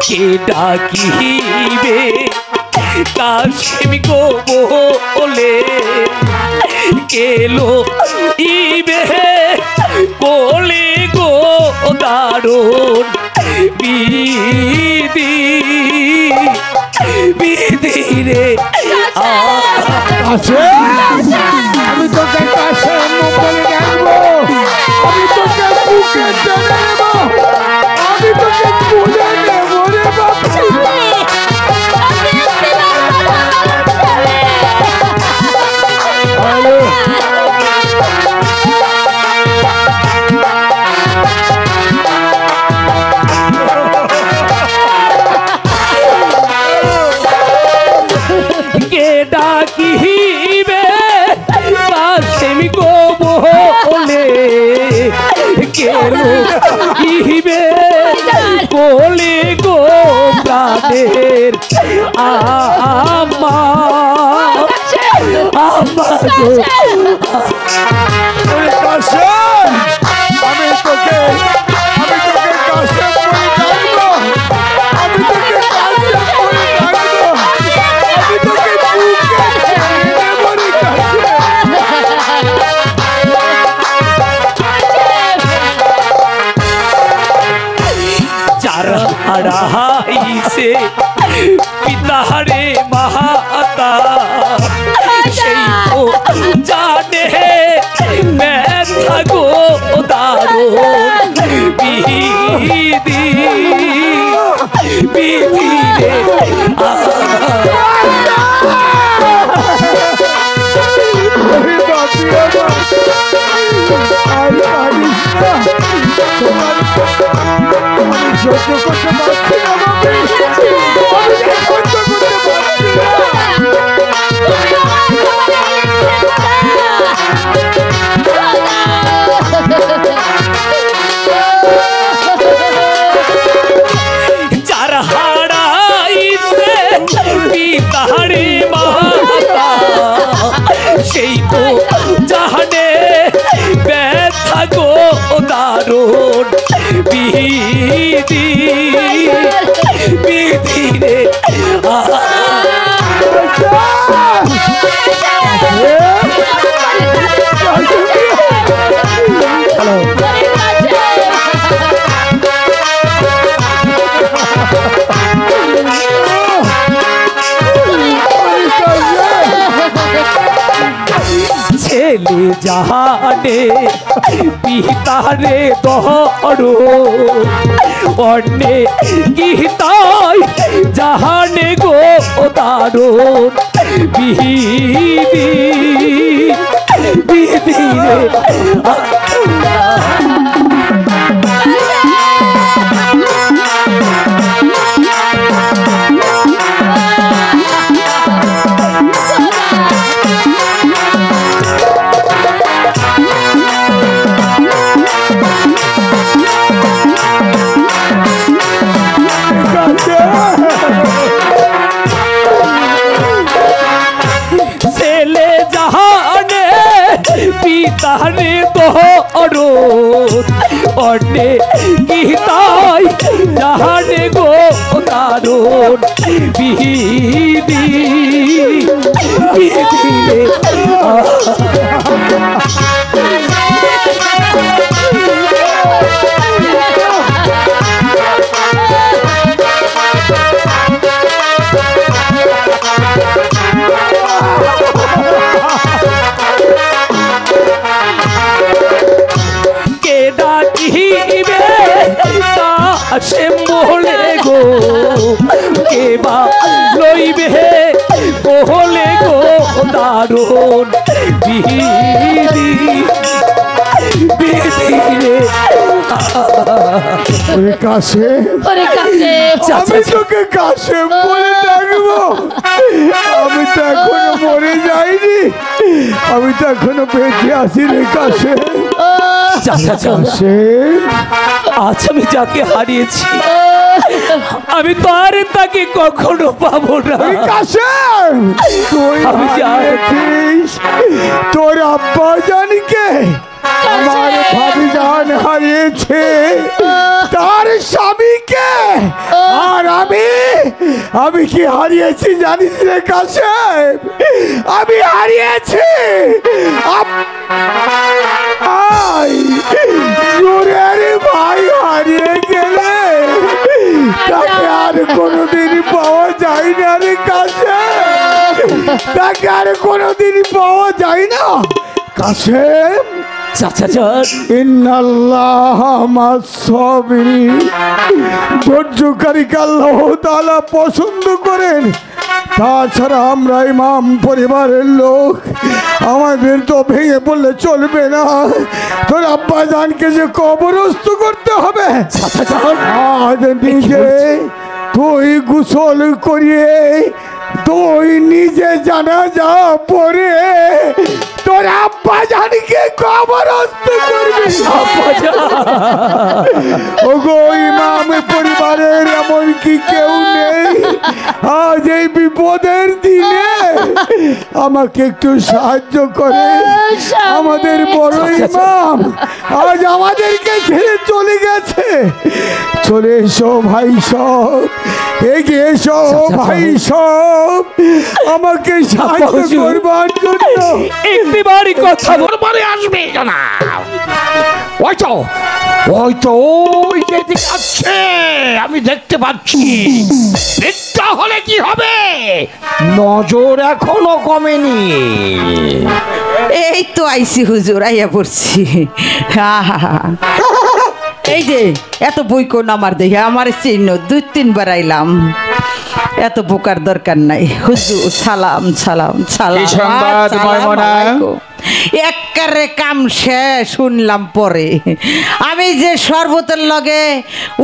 [SPEAKER 7] কে ডাকিবে কাশিম গো বলে কেলো ইবে কোলে গো দারুণ বিধি বিধি রে
[SPEAKER 5] আমি তোকে কাশেম বলে ডাকবো, আমি তোকে বুকে টেনে নেবো, আমি তোকে তুলে নেবো রে বাবা।
[SPEAKER 7] কে ডাকিবে কাশিম গো বলে কেলো ইবে কোলে গো প্রাণের আমার আমার গো
[SPEAKER 5] আমি তোকে কাশেম বলে ডাকবো, আমি তোকে কাশেম বলে ডাকবো, আমি তোকে বুকে টেনে নেবো রে
[SPEAKER 7] যার হারাইছে পিতারে মাতা সেই তো জানে ব্যথা গো দারুণ বিধি বিধি রে যার হারাইছে পিতারে মাতা সেই তো জানে ব্যথা গো দারুণ বিধি বিধি রে ছেলে জাহানে পিতারে দহরো অন্যে গীতায় জাহানে গো দারুণ বিধি বিধি রে জানে কি তাই জানে গো দারুণ বিধি বিধি সে মোহলে গো কেবা লইবে মোহলে গো দারুণ বিধি বিধি রে
[SPEAKER 2] ওরে কাছে
[SPEAKER 1] ওরে কাছে
[SPEAKER 2] আমি তোকে কাছে বলে ডাকবো। আমি তো এখনো মরে যাইনি, আমি তো এখনো বেঁচে আছি রে কাছে।
[SPEAKER 7] কাছে আজ আমি যাকে হারিয়েছি আমি তো আর তাকে কখনো পাবো না।
[SPEAKER 2] কাছে তুই
[SPEAKER 7] আমি
[SPEAKER 2] হারিয়েছিস তোর আব্বা জানিকে, আমার ভাবি জান হারিয়েছে তার স্বামীকে, আর আমি কি হারিয়েছি জানিস রে কাছে? আমি হারিয়েছি ভাই হারিয়ে গেলে তাকে আর কোনোদিন পাওয়া যায় না রে কাছে, তাকে আর কোনোদিন পাওয়া যায় না কাছে। ধৈর্যকারীকে আল্লাহ তাআলা পছন্দ করেন। তাছাড়া আমরা ইমাম পরিবারের লোক, আমাদের তো ভেঙে পড়লে চলবে না। তোর আব্বা জানকে যে কবরস্থ করতে হবে, আজ নিজে তুই গোসল করিয়ে তুই নিজে জানাজা পড়ে তোর আব্বা জানকে কবরস্থ করবি। ওগো ইমাম পরিবারের এমন কি কেউ নেই আজ এই বিপদের দিনে আমাকে একটু সাহায্য করে? আমাদের বড় ইমাম আজ আমাদেরকে ছেড়ে চলে গেছে। চলে এসো ভাই সব, এগিয়ে এসো ভাই সব, আমাকে সাহায্য করবার জন্য।
[SPEAKER 7] একটিবারই কথা
[SPEAKER 4] বলবারে আসবে জানা। ওই তো ওই যে দিকে আসছে, আমি দেখতে পাচ্ছি। এটা হলে কি হবে? নজর এখনো কমেনি।
[SPEAKER 3] এই তো আইসি হুজুর, আইয়া পড়ছি। এই যে এত বই কোন আমার দেখে আমার চিহ্ন 2-3 বার আইলাম, এত বোকার দরকার নাই। হুজুর সালাম সালাম সালাম। একবারে কাম শেষ শুনলাম পরে। আমি যে শরবতের লগে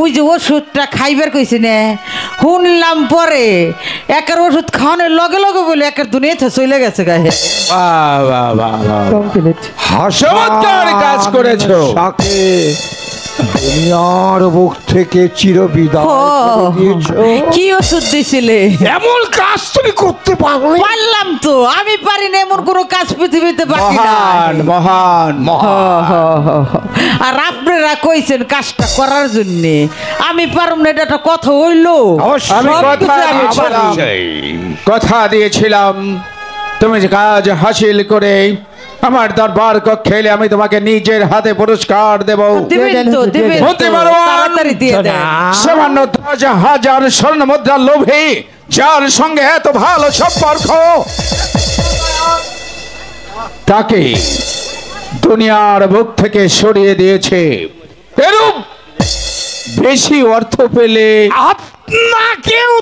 [SPEAKER 3] ওই যে ওষুধটা খাইবার কইছি না, শুনলাম পরে একের ওষুধ খাওয়ানোর লগে লগে বলে একের দুনিয়াতে চলে গেছে গায়ে।
[SPEAKER 4] চমৎকার কাজ করেছো।
[SPEAKER 2] দুনিয়ার বুক থেকে চিরবিদায়
[SPEAKER 3] কি ওষুধ দিছিলে?
[SPEAKER 4] এমন কাজ তুমি করতে পারো?
[SPEAKER 3] পারলাম তো, আমি পারি না এমন কোনো কাজ পৃথিবীতে বাকি
[SPEAKER 4] মহান
[SPEAKER 3] নাই।
[SPEAKER 4] মহান মহান।
[SPEAKER 3] আর আপনারা কইছেন কাজটা করার জন্য, আমি পারুম না, এটা একটা কথা হইলো?
[SPEAKER 4] আমি কথা দিয়েছিলাম তুমি যে কাজ হাসিল করে আমার দরবার কক্ষে এলে আমি তোমাকে নিজের হাতে পুরস্কার দেব।
[SPEAKER 3] তাড়াতাড়ি দিয়ে দেন।
[SPEAKER 4] সামান্য 10,000 স্বর্ণ মুদ্রার লোভে যার সঙ্গে এত ভালো সম্পর্ক, তাকে দুনিয়ার বুক থেকে সরিয়ে দিয়েছে। এরূপ বেশি অর্থ পেলে আপনাকেও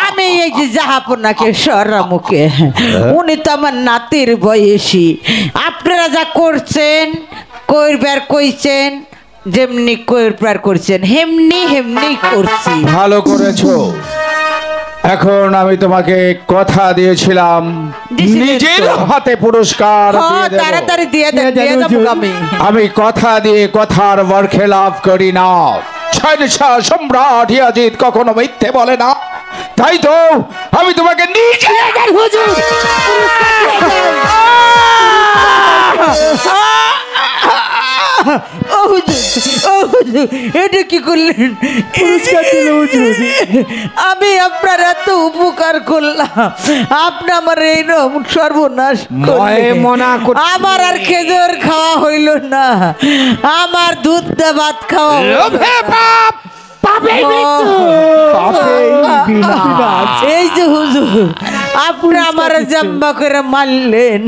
[SPEAKER 3] আমি এই যে জাহাপনাকে সরামুখে, উনি তো আমার নাতির বয়সী। আপনারা যা করছেন কইবার কইছেন, যেমনি কইবার করছেন হেমনি হেমনি করছি।
[SPEAKER 4] ভালো করেছো। এখন আমি তোমাকে কথা দিয়েছিলাম নিজের হাতে পুরস্কার দিয়ে দেব।
[SPEAKER 3] তাড়াতাড়ি দিয়ে দেন, দিয়ে দেব আমি।
[SPEAKER 4] আমি কথা দিয়ে কথার বরখেলাপ করি না। শাহ সম্রাট ইয়াজিদ কখনো মিথ্যে বলে না। তাই তো আমি তোমাকে নিজে
[SPEAKER 5] হুজুর
[SPEAKER 3] ও হুজুর, ও হুজুর, এটা কি করলেন?
[SPEAKER 5] পুরস্কার দিল হুজুর।
[SPEAKER 3] আমি আপনার এত উপকার করলাম, আপনি আমার এই রকম সর্বনাশ করলেন। আমার আর খেজুর খাওয়া হইল না, আমার দুধ দিয়ে ভাত খাওয়া হইল না। এই যে হুজুর, আপনি আমার জাম্বা করে মারলেন,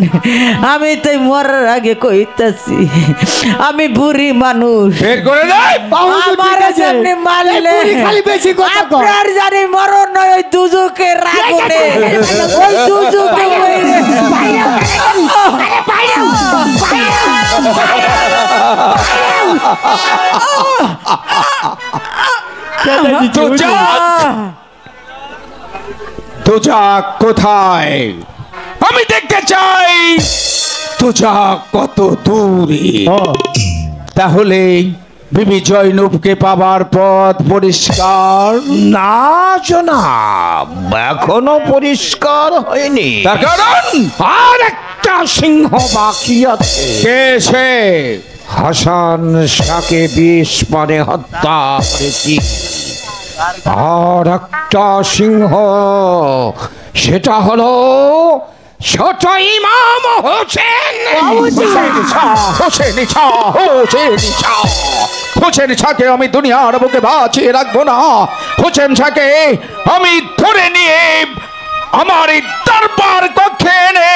[SPEAKER 3] আমি তাই মরার আগে কইতাছি আমি বুড়ি মানুষ। আমার যেমনি মারলেন আপনার জানি মরণ নয়, ওই দুজকের আগুনে, ওই দুজকে
[SPEAKER 4] তুজাক কোথায়? আমি দেখতে চাই তুজাক কত দূরে। তাহলে বিবি জয়নুবকে পাবার পথ পরিষ্কার?
[SPEAKER 8] না জনাব, এখনো পরিষ্কার হয়নি।
[SPEAKER 4] তার কারণ
[SPEAKER 8] আর একটা সিংহ বাকি আছে।
[SPEAKER 4] কে সে?
[SPEAKER 8] হাসান শাহকে 20 পানে হত্যা করেছি। আর একটা সিংহ, সেটা হলো ছোট ইমাম হোসেন।
[SPEAKER 4] হোসেন শাহকে আমি দুনিয়ার বুকে বাঁচিয়ে রাখবো না। হোসেন শাহকে আমি ধরে নিয়ে আমার এই দরবার কক্ষে এনে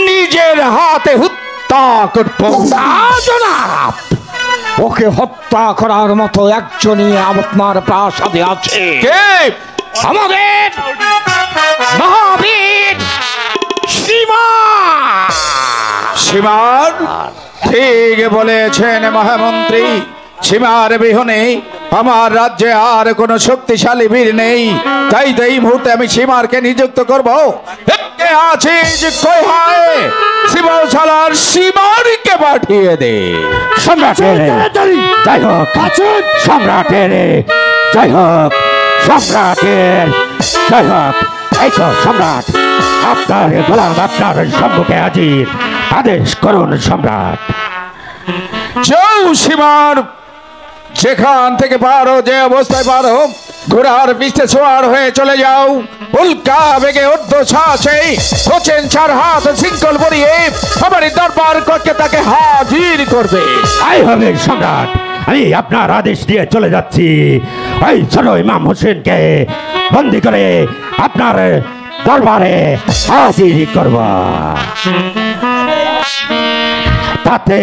[SPEAKER 4] নিজের হাতে হত্যা করবো।
[SPEAKER 8] না জনাব, ওকে হত্যা করার মতো একজনই আপনার প্রাসাদে আছে।
[SPEAKER 4] কে?
[SPEAKER 8] আমাদের মহাবীর সীমান।
[SPEAKER 4] সীমার? ঠিক বলেছেন মহামন্ত্রী, সীমার বিহনে আমার রাজ্যে আর কোনো শক্তিশালী বীর নেই। তাই তো এই মুহূর্তে আমি সীমারকে নিযুক্ত করবো। আছিস কই হয়? সীমাশালার সীমারকে পাঠিয়ে দে।
[SPEAKER 7] সম্রাটের যাই হোক, সম্রাটের যাই হোক, সম্রাটের যাই হোক। এই তো সম্রাট, আপনার গোলাম আপনার সম্মুখে হাজির। আদেশ করুন সম্রাট।
[SPEAKER 4] যাও সীমার, যেখান থেকে পারো, যে অবস্থায় পারো, ঘোড়ার পিঠে সোয়ার হয়ে চলে যাও। উল্কা বেগে ঊর্ধ্বশ্বাসে হোসেন শাহর হাত শৃঙ্খল পরিয়ে আমার দরবার কক্ষে তাকে হাজির করবে।
[SPEAKER 7] তাই হবে সম্রাট, আমি আপনার আদেশ দিয়ে চলে যাচ্ছি। ওই ছোট ইমাম হোসেনকে বন্দি করে আপনার দরবারে হাজির করব। তাতে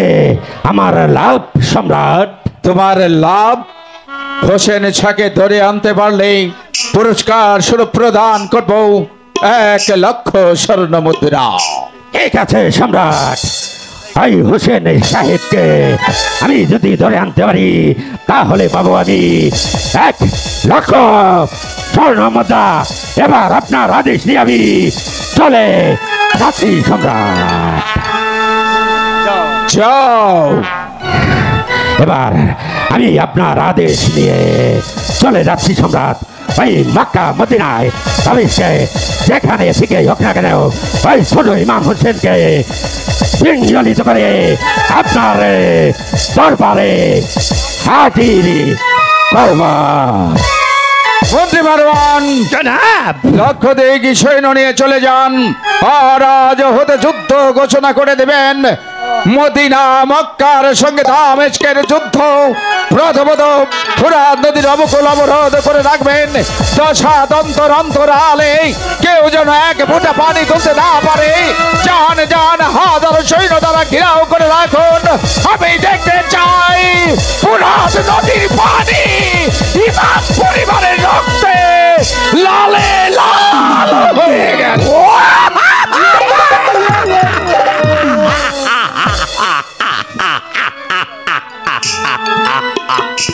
[SPEAKER 7] আমার লাভ সম্রাট।
[SPEAKER 4] তোমার লাভ? হোসেন শাহকে ধরে আনতে পারলেই পুরস্কার স্বরূপ প্রদান করব 1 লক্ষ স্বর্ণ মুদ্রা।
[SPEAKER 7] ঠিক আছে সম্রাট, এই হোসেন সাহেবকে আমি যদি ধরে আনতে পারি তাহলে পাবো আমি 1 লক্ষ স্বর্ণ মুদ্রা। এবার আপনার আদেশ নিয়ে আমি চলে যাচ্ছি সম্রাট।
[SPEAKER 4] যাও।
[SPEAKER 7] এবার আমি আপনার আদেশ নিয়ে চলে যাচ্ছি সম্রাট। ওই মক্কা মদিনায় তাবিজকে যেখানে থেকে হোক না কেন, ওই ছোট ইমাম হোসেনকে বিঞ্জলিত করে আপনার দরবারে হাজির করব।
[SPEAKER 4] মন্ত্রী মারওয়ান,
[SPEAKER 7] জনাব,
[SPEAKER 4] লক্ষ্য দেখি সৈন্য নিয়ে চলে যান, আর আজ হতে যুদ্ধ ঘোষণা করে দেবেন। মদিনা মক্কার সঙ্গে দামেস্কের যুদ্ধ। প্রথমত ফুরাত নদীর অবকুল অবরোধ করে রাখবেন। 10 হাত অন্তরালে কেউ যেন 1 ফোঁটা পানি তুলতে না পারে। জান জান হাজার সৈন্য দ্বারা ঘেরাও করে রাখুন। আমি দেখতে চাই ফুরাত নদীর পানি ইমাম পরিবারের রক্তে লালে লাল হয়ে গেল।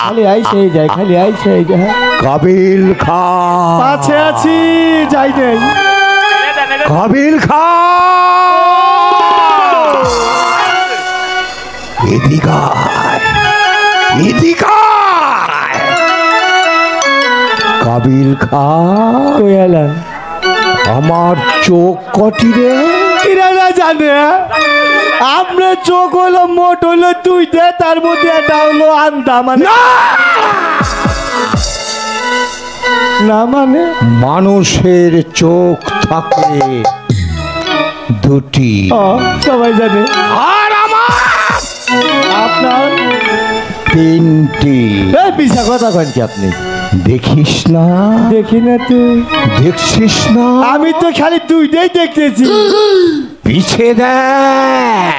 [SPEAKER 5] খালি আইসে যায়, খালি আইসে যায়।
[SPEAKER 8] কাবিল খা,
[SPEAKER 5] পাছে আছি, যাই নেই।
[SPEAKER 8] কাবিল খা, এদিকে
[SPEAKER 6] আবির খা।
[SPEAKER 5] কই এলেন
[SPEAKER 6] আমার চোখ কটি রে?
[SPEAKER 5] কিরা না জানে আপনার চোখ হলো মোট হলো দুইটা, তার মধ্যে একটা হলো আন্দা মানে না মানে
[SPEAKER 6] মানুষের চোখ থাকে দুটি,
[SPEAKER 5] সবাই জানে,
[SPEAKER 6] আর আমার
[SPEAKER 5] আপনার
[SPEAKER 6] তিনটি।
[SPEAKER 5] মিশা কথা কেন কি আপনি?
[SPEAKER 6] দেখিস না?
[SPEAKER 5] দেখি না তুই,
[SPEAKER 6] দেখছিস না?
[SPEAKER 5] আমি তো খালি দুইটাই দেখতেছি।
[SPEAKER 6] পিছে দেখ,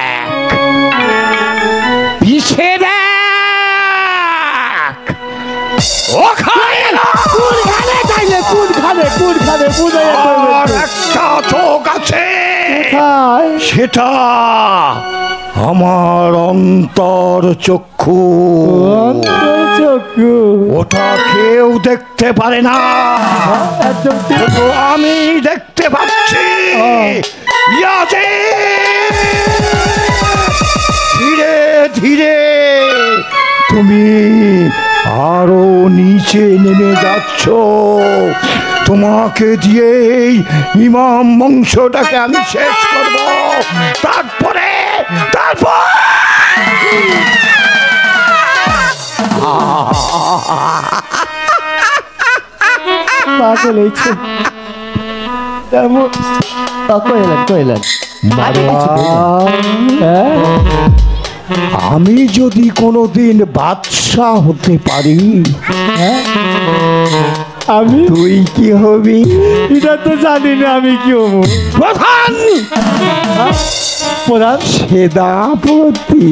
[SPEAKER 6] পিছে দেখ, ওখানে না।
[SPEAKER 5] কোনখানে চাইলে কোনখানে বুঝে
[SPEAKER 6] আর একটা চোখ আছে,
[SPEAKER 5] কোথায়?
[SPEAKER 6] সেটা আমার অন্তর চক্ষু।
[SPEAKER 5] চক্ষু
[SPEAKER 6] ওটা কেউ দেখতে পারে না,
[SPEAKER 5] একদম
[SPEAKER 6] শুধু আমি দেখতে পাচ্ছি। ইয়াতে ধীরে ধীরে তুমি আরো নিচে নেমে যাচ্ছ। তোমাকে দিয়েই ইমাম বংশটাকে আমি শেষ করব। তারপরে
[SPEAKER 5] পাগল হয়েছে। কইলেন
[SPEAKER 6] আমি যদি কোনোদিন বাদশাহ হতে পারি,
[SPEAKER 5] আমি
[SPEAKER 6] তুই কি হবি?
[SPEAKER 5] এটা তো জানি না আমি কি হবো।
[SPEAKER 6] প্রধান
[SPEAKER 5] প্রধান
[SPEAKER 6] সেনাপতি।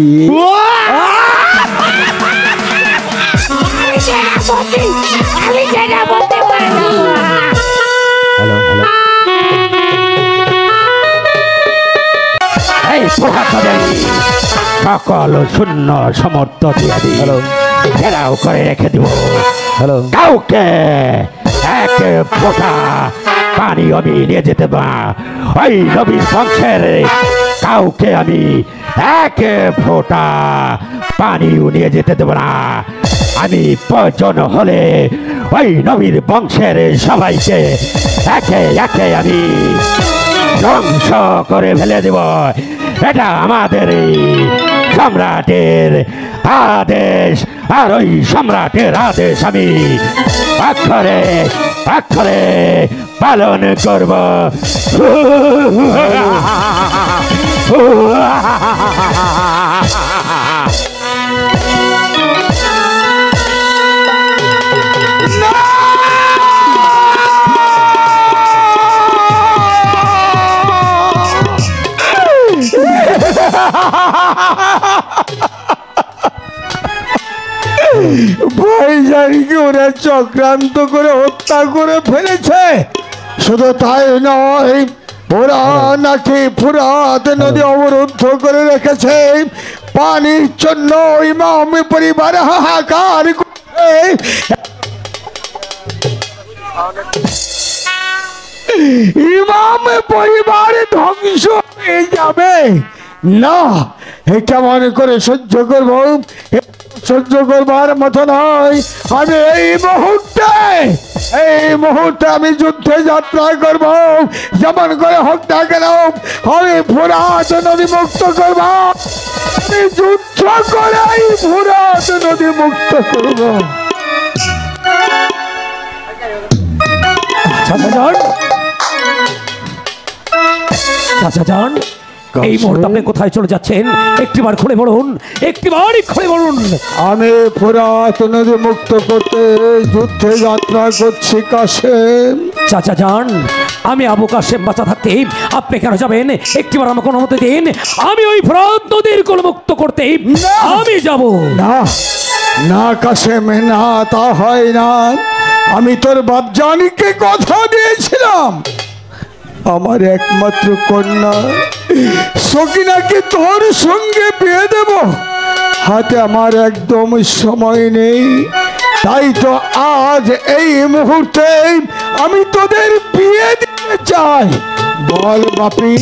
[SPEAKER 7] এই প্রভাতকারী সকল শূন্য সমর্থ দিয়ে দিই, ঘেরাও করে রেখে দিব। কাউকে এক ফোঁটা পানি আমি নিয়ে যেতে না। ওই নবীর বংশের কাউকে আমি এক ফোঁটা পানিও নিয়ে যেতে দেব না। আমি প্রয়োজন হলে ওই নবীর বংশের সবাইকে একে একে আমি ধ্বংস করে ফেলে দেব। এটা আমাদের এই সম্রাটের আদেশ, আর ওই সম্রাটের আদেশ আমি অক্ষরে অক্ষরে পালন করব।
[SPEAKER 2] ভাইজানকে ওরা চক্রান্ত করে হত্যা করে ফেলেছে। শুধু তাই নয়, ওরা নাকি ফুরাত নদী অবরুদ্ধ করে রেখেছে। পানির জন্য ইমাম পরিবার হাহাকার করে। ইমাম পরিবার ধ্বংস হয়ে যাবে না, কেমন করে সহ্য করবো? সহ্য করবার মতো নয়। আমি এই মুহূর্তে আমি যুদ্ধে যাত্রা করব। যেমন করে হোক না কেন আমি ফুরাত নদী মুক্ত করব। আমি যুদ্ধ করে ফুরাত নদী মুক্ত করব।
[SPEAKER 7] চাচা যান, এই মুহূর্তে আপনি কোথায় চলে যাচ্ছেন? একটিবার খুলে বলুন, একটিবারই খুলে বলুন।
[SPEAKER 2] আমি ফুরাত নদী মুক্ত করতে যুদ্ধে যাত্রা করছি কাশেম।
[SPEAKER 7] চাচা যান, আমি আবু কাশেম বাঁচা থাকতে আপনি কেন যাবেন? একটিবার আমাকে অনুমতি দিন, আমি ওই ফুরাত নদীর কুল মুক্ত করতে আমি যাব।
[SPEAKER 2] না না কাশেম, না, তা হয় না। আমি তোর বাপজানকে কথা দিয়েছিলাম, আমার একমাত্র কন্যা সকিনাকে তোর সঙ্গে বিয়ে দেব। হাতে আমার একদম সময় নেই, তাই তো আজ এই মুহূর্তে আমি তোদের বিয়ে দিতে চাই। বল বাপি,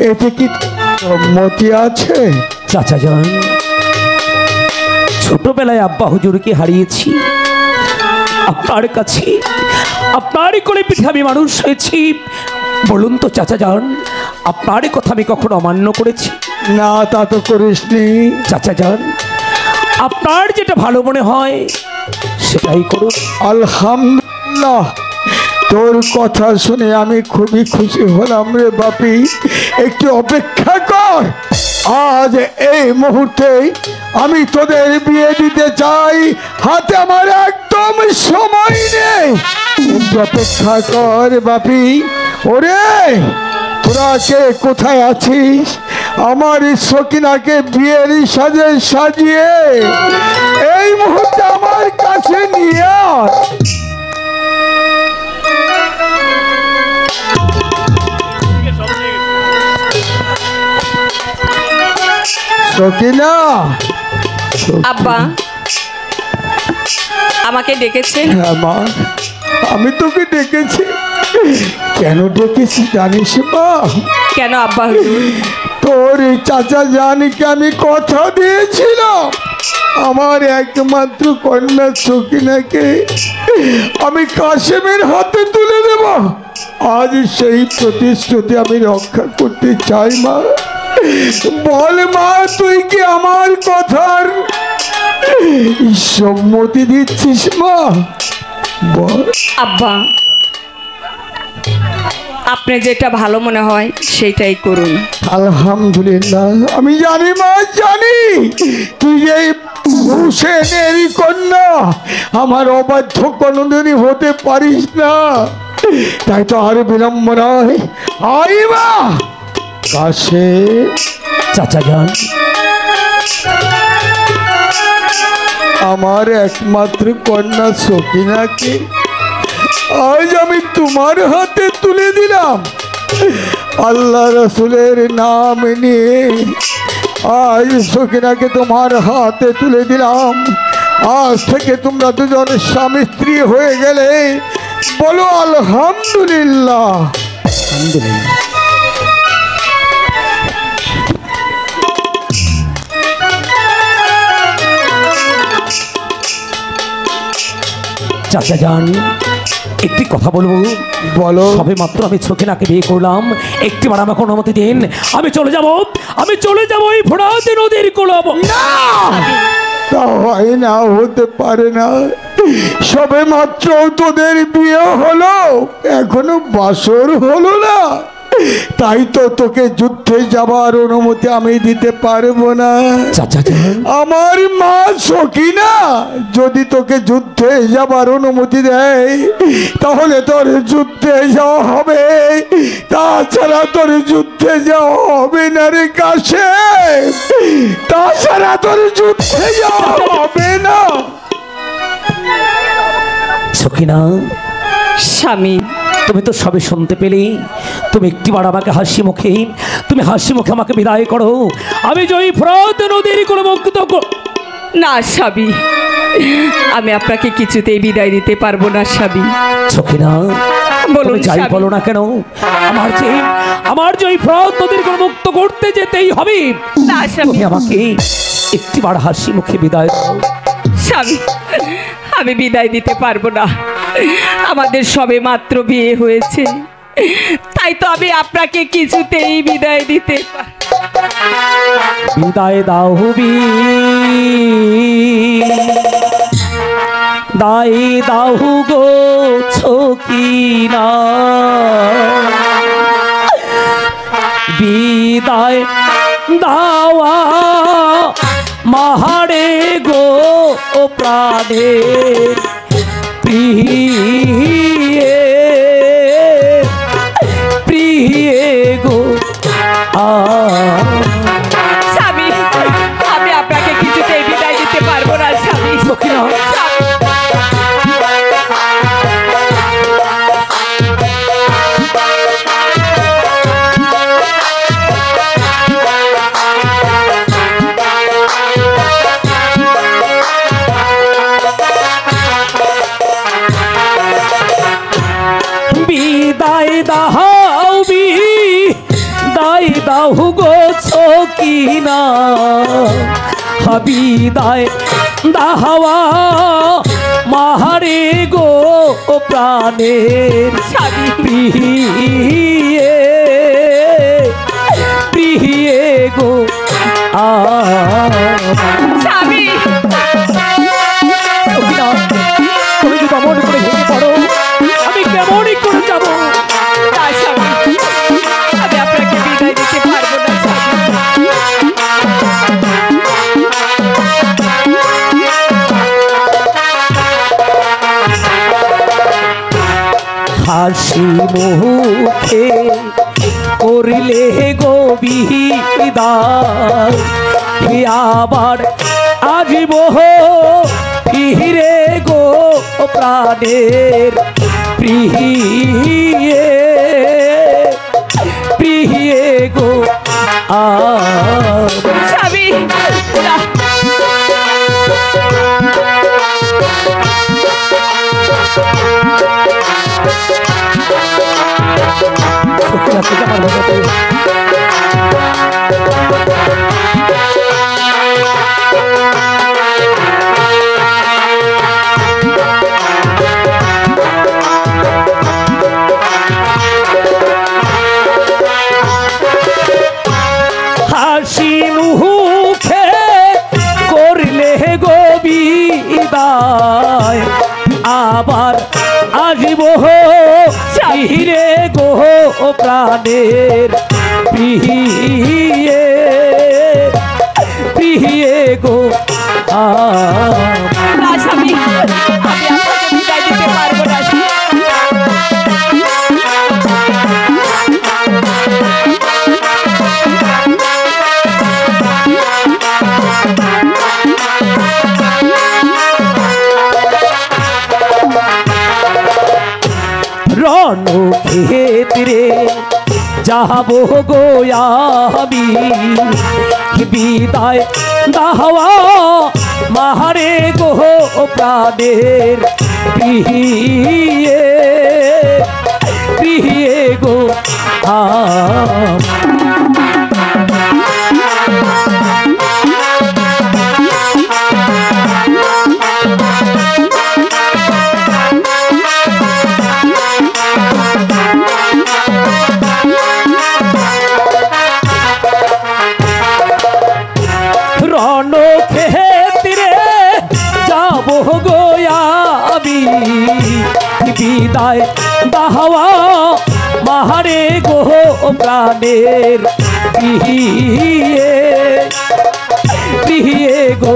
[SPEAKER 2] এতে কি সম্মতি আছে?
[SPEAKER 7] চাচা যান, ছোটবেলায় আব্বা হুজুরকে হারিয়েছি,
[SPEAKER 9] আপনার কাছে আপনারই কোলে পিঠে আমি মানুষ হয়েছি। বলুন তো চাচা যান, আপনারই কথা আমি কখনো অমান্য করেছি?
[SPEAKER 2] না, তা তো করিসনি।
[SPEAKER 9] চাচা যান, আপনার যেটা ভালো মনে হয় সেটাই করুন।
[SPEAKER 2] আলহামদুলিল্লাহ, তোর কথা শুনে আমি খুবই খুশি হলাম রে বাপি। একটু অপেক্ষা কর, আজ এই মুহূর্তে আমি তোদের বিয়ে দিতে চাই। হাতে আমার একদম সময় নেই, একটু অপেক্ষা কর বাপি। ওরে তোরা কে কোথায় আছিস? আমার সকিনাকে বিয়ের সাজে সাজিয়ে এই মুহূর্তে আমার কাছে নিয়ে আয়। সকিনা,
[SPEAKER 10] আব্বা আমাকে ডেকেছেন?
[SPEAKER 2] হ্যাঁ মা, আমি তোকে ডেকেছি। কেন ডেকেছি জানিস মা?
[SPEAKER 10] কেন আব্বা?
[SPEAKER 2] তোর চাচা জানিকে আমি কথা দিয়েছিলাম আমার একমাত্র কন্যা সকিনাকে আমি কাশেমের হাতে তুলে দেব। আজ সেই প্রতিশ্রুতি আমি রক্ষা করতে চাই মা। বল মা, তুই কি আমার কথার সম্মতি দিচ্ছিস মা? বল
[SPEAKER 10] আব্বা, আপনি যেটা ভালো মনে হয় সেটাই করুন।
[SPEAKER 2] আলহামদুলিল্লাহ, আমি জানি মা, জানি তুই এই হুসেনের কন্যা, আমার অবাধ্য কোনদিনই হতে পারিস না। তাই তো আর বিলম্ব নয়, আই মা কাছে।
[SPEAKER 9] চাচা যান,
[SPEAKER 2] আমার একমাত্র কন্যা সকিনাকে আজ আমি তোমার হাতে তুলে দিলাম। আল্লাহ রসুলের নাম নিয়ে আজ সকিনাকে তোমার হাতে তুলে দিলাম। আজ থেকে তোমরা দুজন স্বামী স্ত্রী হয়ে গেলে। বলো আলহামদুলিল্লাহ।
[SPEAKER 9] আলহামদুলিল্লাহ। চাচা যান, একটি কথা বলবো?
[SPEAKER 2] বলো।
[SPEAKER 9] সবে মাত্র আমি সকিনাকে বিয়ে করলাম, একটিবার আমাকে অনুমতি দিন। আমি চলে যাব এই ফোরাত নদীর কোলব।
[SPEAKER 2] না, তা হয় না, হতে পারে না। সবে মাত্র তোদের বিয়ে হলো, এখনো বাসর হলো না। তাই তো তোকে যুদ্ধে যাবার অনুমতি আমি দিতে পারবো না।
[SPEAKER 9] চাচা যান,
[SPEAKER 2] আমার মা সকিনা যদি তোকে যুদ্ধে যাবার অনুমতি দেয় তাহলে তোর যুদ্ধে যাওয়া হবে, তাছাড়া তোর যুদ্ধে যাওয়া হবে না রে কাছে, তাছাড়া তোর যুদ্ধে যাওয়া হবে না।
[SPEAKER 9] সকিনা
[SPEAKER 10] স্বামী,
[SPEAKER 9] তুমি তো সবে শুনতে পেলে। তুমি একটিবার আমাকে হাসি মুখে আমাকে বিদায় করো। আমি জয়ী ফোরাত নদীর কোন মুক্ত।
[SPEAKER 10] না স্বামী, আমি আপনাকে কিছুতেই বিদায় দিতে পারবো না স্বামী।
[SPEAKER 9] সকিনা,
[SPEAKER 10] বলুন
[SPEAKER 9] যাই
[SPEAKER 10] স্বামী।
[SPEAKER 9] বলো না কেন, আমার জয়ী ফোরাত নদীর কোন মুক্ত করতে যেতেই হবে।
[SPEAKER 10] না স্বামী,
[SPEAKER 9] তুমি আমাকে একটিবার হাসি মুখে বিদায় দাও।
[SPEAKER 10] স্বামী, আমি বিদায় দিতে পারবো না। আমাদের সবে মাত্র বিয়ে হয়েছে, তাই তো আমি আপনাকে কিছুতেই বিদায় দিতে
[SPEAKER 9] বিদায় দাও দায় দাও গো সকিনা, বিদায় দাওয়া মাহারে গো প্রাণের প্রিয়ে গো।
[SPEAKER 10] স্বামী, আমি আপনাকে কিছুতেই বিদায় দিতে পারবো না স্বামী।
[SPEAKER 9] সকিনা, বিদায় দাও গো সকিনা, বিদায় দাহাওয়া মাহারে গো প্রাণের প্রিয়ে প্রিয়ে গো
[SPEAKER 10] স্বামী
[SPEAKER 9] তুমি যদি অমন করে ভেঙে পড়ো আমি কেমনই করে যাবো?
[SPEAKER 10] না স্বামী, আমি আপনাকে বিদায় দিতে পারবো না
[SPEAKER 9] হাসি মুখে করিলে গো বিদায় আবার আসব ফিরে গো প্রাণের প্রিয়ে প্রিয়ে গো
[SPEAKER 10] স্বামী।
[SPEAKER 9] হাসি মুখে করলে গো বিদায় আবার আসব ফিরে গো প্রাণের প্রিয়ে প্রিয়ে গো
[SPEAKER 10] না স্বামী, আমি আপনাকে বিদায় দিতে পারবো না।
[SPEAKER 9] রণক্ষেত্রে যাব গো আমি বিদায় দাহাওয়া মাহারে গো প্রাণের প্রিয়ে প্রিয়ে গো রণক্ষেত্রে যাব গো আমি বিদায় দাহাওয়া মাহারে গো প্রাণের প্রিয়ে প্রিয়ে গো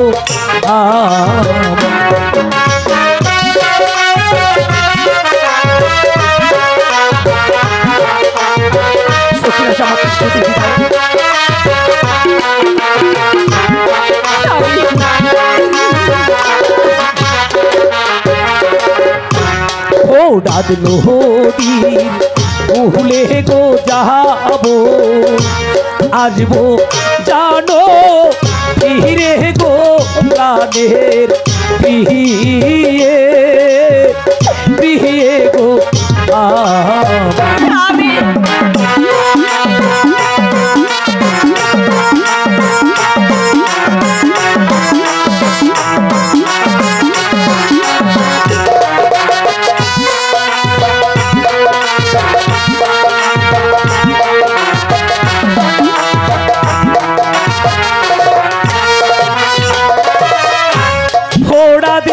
[SPEAKER 9] ডাদ নদীর উহলে গো যাবো আসবো জানো ফিরে গো প্রাণের প্রিয়ে প্রিয়ে গো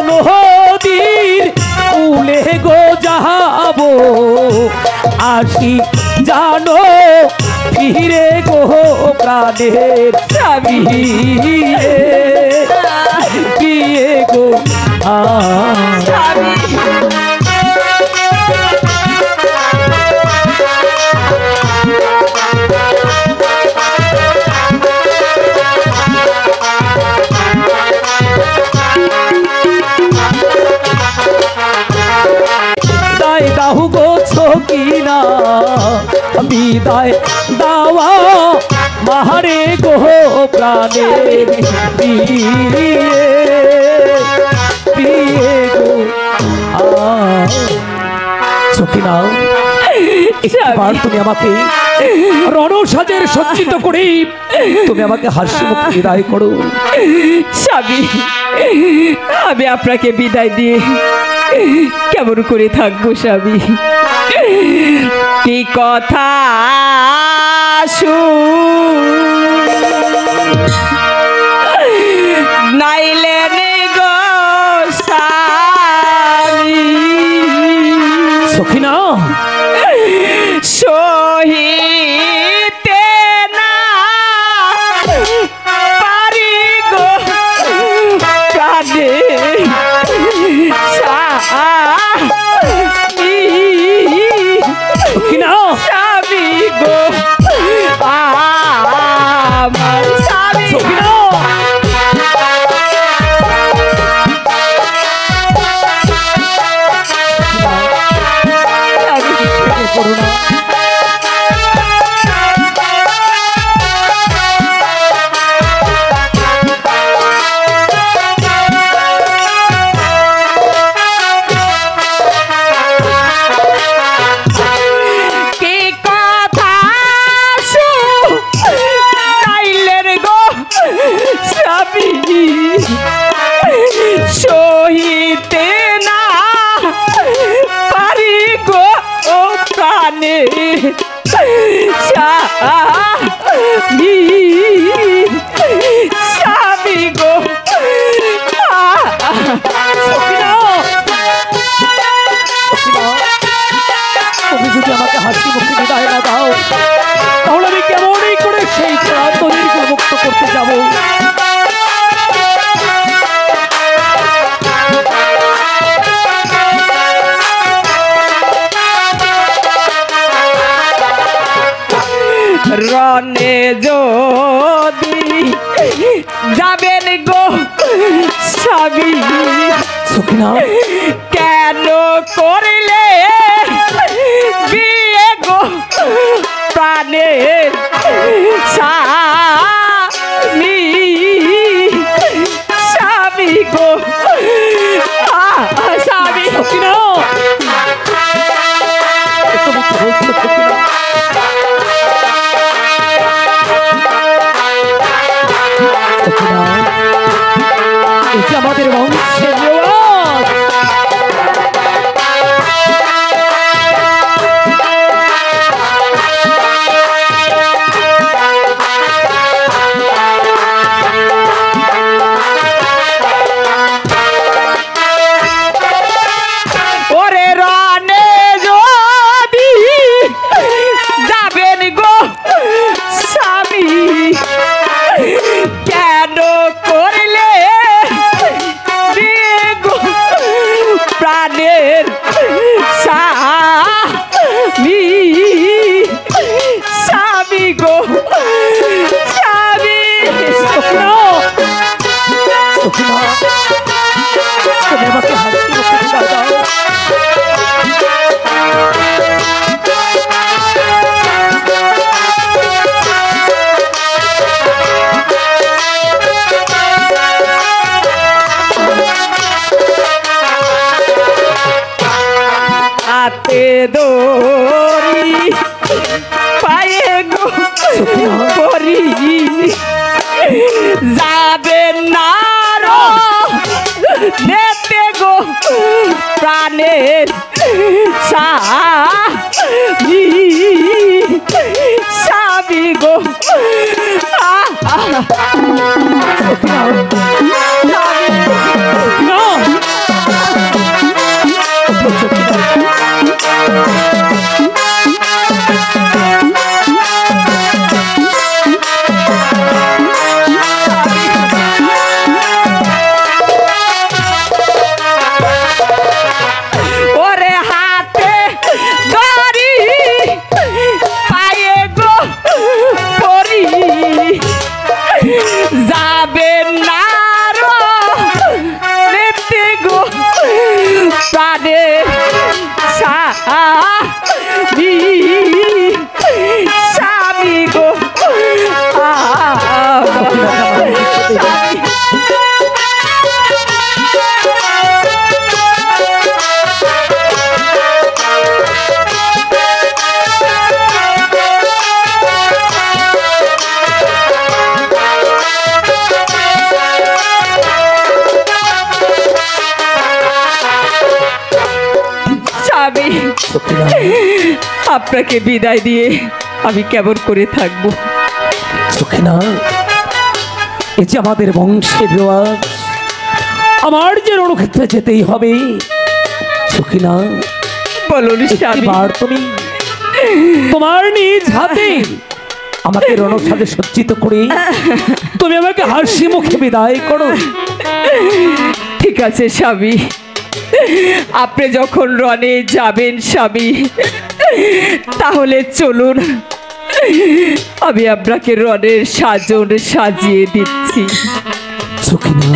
[SPEAKER 9] নদীর উলে গো যাবো আসি জানো ফিরে গো প্রাণের প্রিয়ে প্রিয়ে গো দাহু গো ছকিনা বিদায় দাওয়া মাহারে গো প্রাণের প্রিয়ে প্রিয়ে গো ছকিনা একবার তুমি আমাকে রণসাজের সজ্জিত করে তুমি আমাকে হাসি মুখে বিদায় করো।
[SPEAKER 10] স্বামী, আমি আপনাকে বিদায় দিয়ে কেমন করে থাকবো স্বামী? কি কথা নাইলে গো স্বামী,
[SPEAKER 9] সখিনা
[SPEAKER 10] সহিতে না পারি গো প্রাণে
[SPEAKER 9] সখিনা
[SPEAKER 10] স্বামী গো আমার স্বামী।
[SPEAKER 9] সখিনা করুণা
[SPEAKER 10] কি কথা শুনাইলেন গো স্বামী, সহিতে না পারি গো ও প্রাণে স্বামী, স্বামী গো।
[SPEAKER 9] তুমি যদি আমাকে হাসি মুখে বিদায় না দাও তাহলে আমি কেমনই করে সেই প্রান্তরীকে মুক্ত করতে যাব।
[SPEAKER 10] রনে যদি যাবেন গো স্বামী,
[SPEAKER 9] সখিনা
[SPEAKER 10] কেন করলে বিয়ে গো প্রাণে স্বামী, স্বামী গো স্বামী।
[SPEAKER 9] সখিনা তুমি কি বলছো সখিনা? সখিনা এই যে আমাদের বংশের রেওয়াজ।
[SPEAKER 10] ওরে রনে যদি যাবেন গো স্বামী, কেন করলে বিয়ে গো প্রাণের স্বামী, স্বামী গো স্বামী।
[SPEAKER 9] সখিনা তুমি আমাকে হাসি মুখে বিদায় দাও।
[SPEAKER 10] হাতে দড়ি পায়ে গো করি যাবেন না নেতে গো প্রাণের স্বামী, স্বামী গো ওরে হাতে দড়ি পায়ে গো পরি যাবেন না নেতে গো প্রাণে স্বামী, স্বামী গো আপনাকে বিদায় দিয়ে আমি কেমন করে থাকবো?
[SPEAKER 9] চোখে না, এই যে আমাদের বংশের রেওয়াজ, আমার যে রণক্ষেত্রে যেতেই হবে। চোখে না,
[SPEAKER 10] বলুন স্বামী।
[SPEAKER 9] এবার তুমি তোমার নিজ হাতে আমাকে রণসাজে সজ্জিত করে তুমি আমাকে হাসি মুখে বিদায় করো।
[SPEAKER 10] ঠিক আছে স্বামী, আপনি যখন রণে যাবেন স্বামী, তাহলে চলুন, আমি আপনাকে রণের সাজন সাজিয়ে দিচ্ছি।
[SPEAKER 9] সখিনা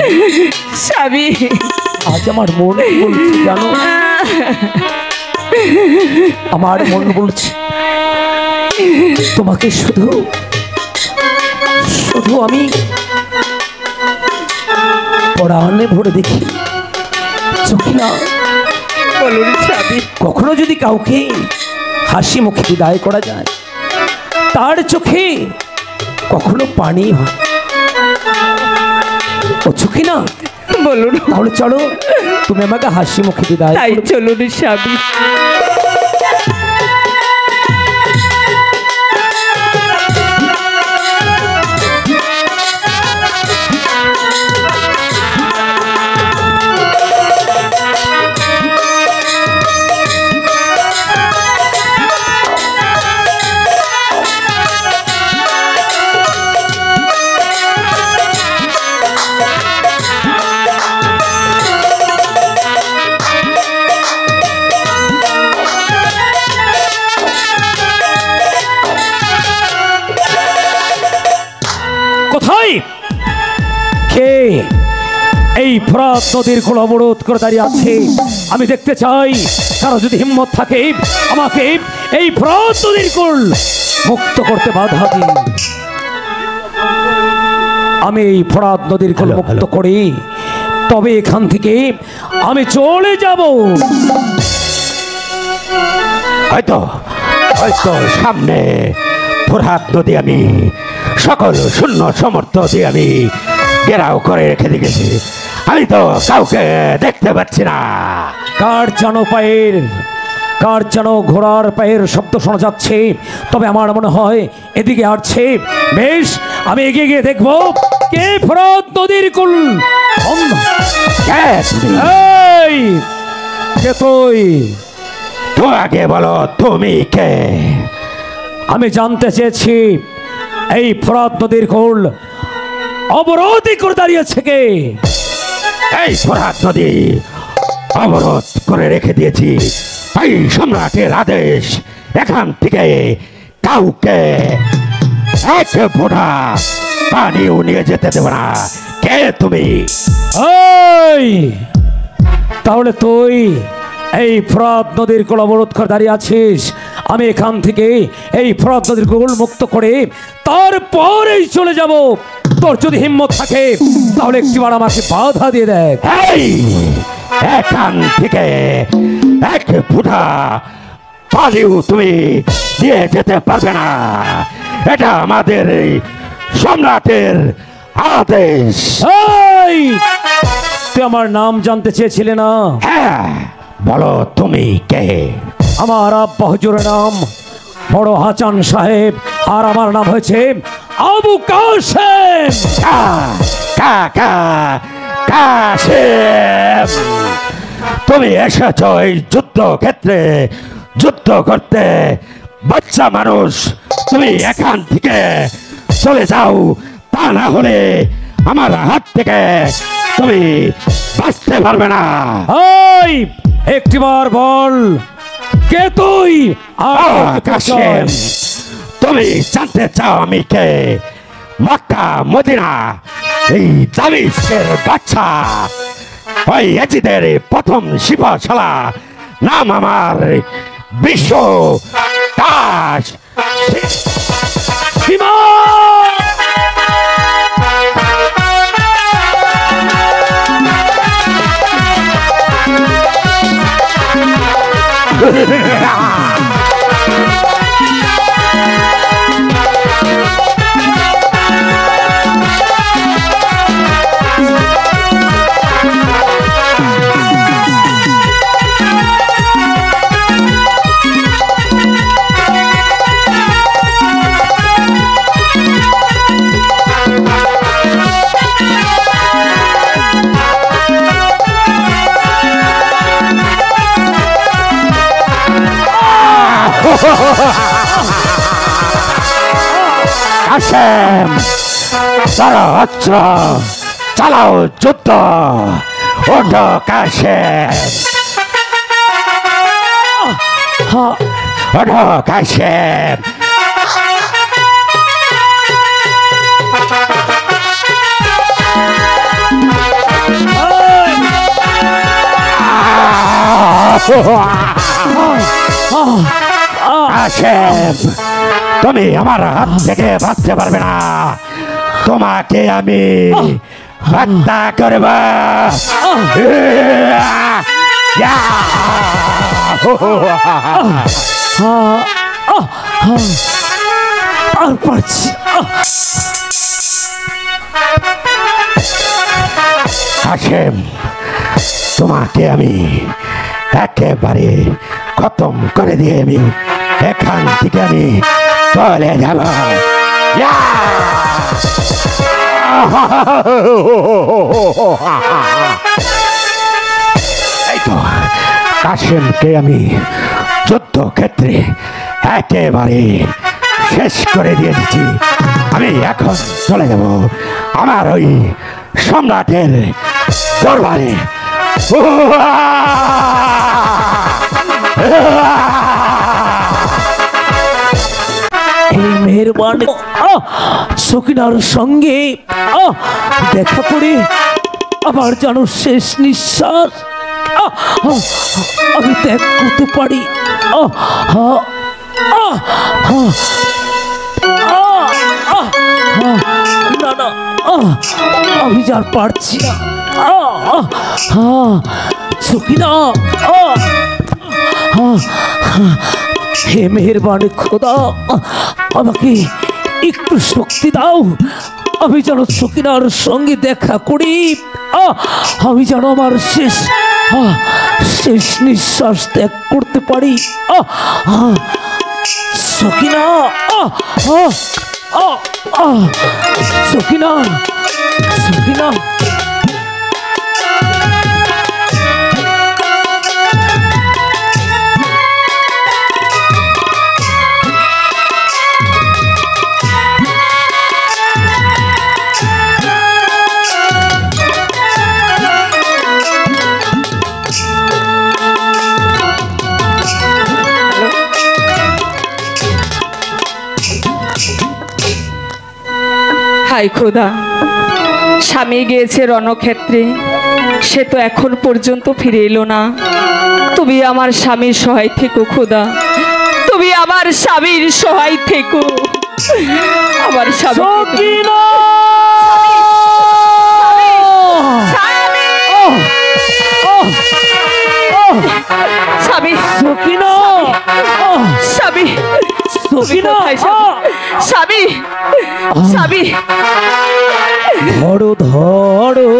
[SPEAKER 10] স্বামী,
[SPEAKER 9] আজ আমার মন বলছে জানো, আমার মন বলছে তোমাকে শুধু শুধু আমি পরাণে ভরে দেখি। সখিনা
[SPEAKER 10] বলুন স্বামী।
[SPEAKER 9] কখনো যদি কাউকে হাসি মুখে বিদায় করা যায়, তার চোখে কখনো পানি হয়। ও চোখে না,
[SPEAKER 10] বলুন।
[SPEAKER 9] তাহলে চলো, তুমি আমাকে হাসি মুখে বিদায়
[SPEAKER 10] তাই
[SPEAKER 9] করো।
[SPEAKER 10] চলুন স্বামী।
[SPEAKER 9] কোথায় কে এই ফোরাত নদীর কোল অবরোধ করে দাঁড়িয়ে আছে? আমি দেখতে চাই, কারো যদি হিম্মত থাকে আমাকে এই ফোরাত নদীর কোল মুক্ত করতে বাধা দিন। আমি এই ফোরাত নদীর কোল মুক্ত করি, তবে এখান থেকে আমি চলে যাব।
[SPEAKER 7] হয়তো হয়তো সামনে ফোরাত নদী আমি সকল শূন্য সমর্থ দিয়ে আমি ঘেরাও করে রেখে দিয়েছি। আমি তো কাউকে দেখতে পাচ্ছি না।
[SPEAKER 9] কার যেন ঘোড়ার পায়ের শব্দ শোনা যাচ্ছে, তবে আমার মনে হয় এদিকে আসছে। বেশ, আমি এগিয়ে গিয়ে দেখবো কে ফোরাত নদীর কুল। এই কে তুই?
[SPEAKER 7] তো আগে বলো তুমি কে?
[SPEAKER 9] আমি জানতে চেয়েছি এই ফোরাত নদীর কুল অবরোধই করে দাঁড়িয়েছে কে?
[SPEAKER 7] এই ফোরাত নদী অবরোধ করে রেখে দিয়েছি, এই সম্রাটের আদেশ। এখান থেকে কাউকে এক ফোঁটা পানিও নিয়ে যেতে দেব না। কে তুমি?
[SPEAKER 9] এই তাহলে তুই এই ফোরাত নদীর কোল অবরোধ করে দাঁড়িয়ে আছিস। আমি এখান থেকে এই ফোরাত নদীর কোল মুক্ত করে তারপরেই চলে যাব। তোর যদি হিম্মত থাকে তাহলে একটিবার আমাকে বাধা দিয়ে দেখ।
[SPEAKER 7] এই এখান থেকে এক ফোঁটা পানিও তুমি দিয়ে যেতে পারবে না। এটা আমাদের সম্রাটের আদেশ।
[SPEAKER 9] এই তুই আমার নাম জানতে চেয়েছিলে না?
[SPEAKER 7] হ্যাঁ, বলো তুমি কে?
[SPEAKER 9] আমার আব্বা হুজুরের নাম বড় হাসান সাহেব, আর আমার নাম হয়েছে আবু কাসেম।
[SPEAKER 7] কাসেম, তুমি এসেছ এই যুদ্ধ ক্ষেত্রে যুদ্ধ করতে। বাচ্চা মানুষ, তুমি এখান থেকে চলে যাও, তা না হলে আমার হাত থেকে তুমি বাঁচতে পারবে না।
[SPEAKER 9] এই একটিবার বল কে তুই?
[SPEAKER 7] কাসেম, তুমি জানতে চাও আমি কে? মক্কা মদিনা এই দামিস্কের বাচ্চা, ওই এজিদের প্রথম শিবশালা, নাম আমার বিশ্ব দাস। কাশেম তারা অস্ত্র চালাও যুদ্ধ ওঠো কাশেম ওঠো কাশেম কাশেম তুমি আমার হাত থেকে বাঁচতে পারবে না তোমাকে আমি হত্যা করব
[SPEAKER 9] আর পারছি
[SPEAKER 7] কাশেম তোমাকে আমি একেবারে খতম করে দিয়ে আমি এখান থেকে আমি চলে যাব এই তো কাশেমকে আমি যুদ্ধক্ষেত্রে একেবারে শেষ করে দিয়ে দিচ্ছি আমি এখন চলে যাব আমার ওই সম্রাটের দরবারে
[SPEAKER 9] মেহরবান সকিনার সঙ্গে দেখা করে আমার যেন শেষ নিঃশ্বাস আমি ত্যাগ করতে পারি না না আমি যার পারছি না সকিনা হে মেহেরবানি খোদা আমাকে একটু শক্তি দাও আমি যেন সকিনার সঙ্গে দেখা করি আমি যেন আমার শেষ নিঃশ্বাস ত্যাগ করতে পারি সকিনা সকিনা সকিনা
[SPEAKER 10] হায় খোদা স্বামী গিয়েছে রণক্ষেত্রে সে তো এখন পর্যন্ত ফিরে এলো না তুমি আমার স্বামীর সহায় থেকো খোদা তুমি আমার স্বামীর সহায় থেকো আমার স্বামী স্বামী স্বামী স্বামী স্বামী
[SPEAKER 9] ধরো ধরো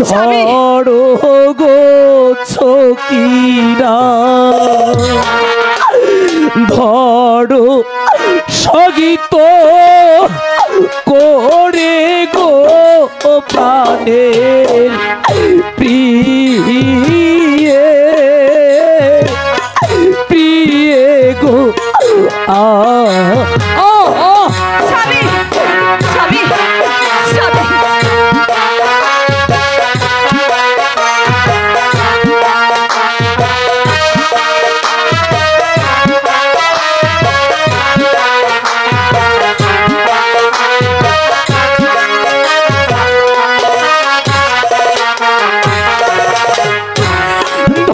[SPEAKER 9] ধরো গো সকিনা ধরো সগিত করে গো প্রাণের প্রিয়ে প্রিয়ে গো
[SPEAKER 10] স্বামী স্বামী স্বামী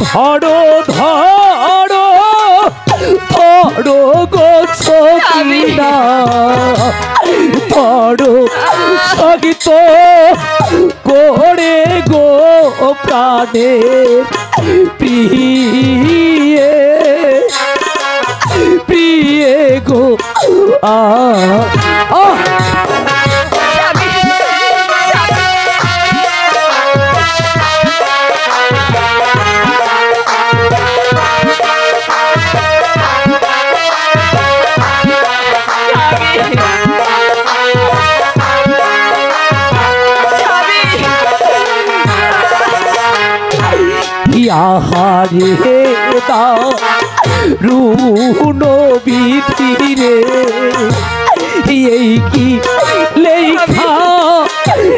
[SPEAKER 9] ধরো ধরো ধরো গো সকিনা ধরো সগিত করে গো প্রাণের প্রিয়ে প্রিয়ে গো হারে দাও রুণ বিধিরে এই কি লেখা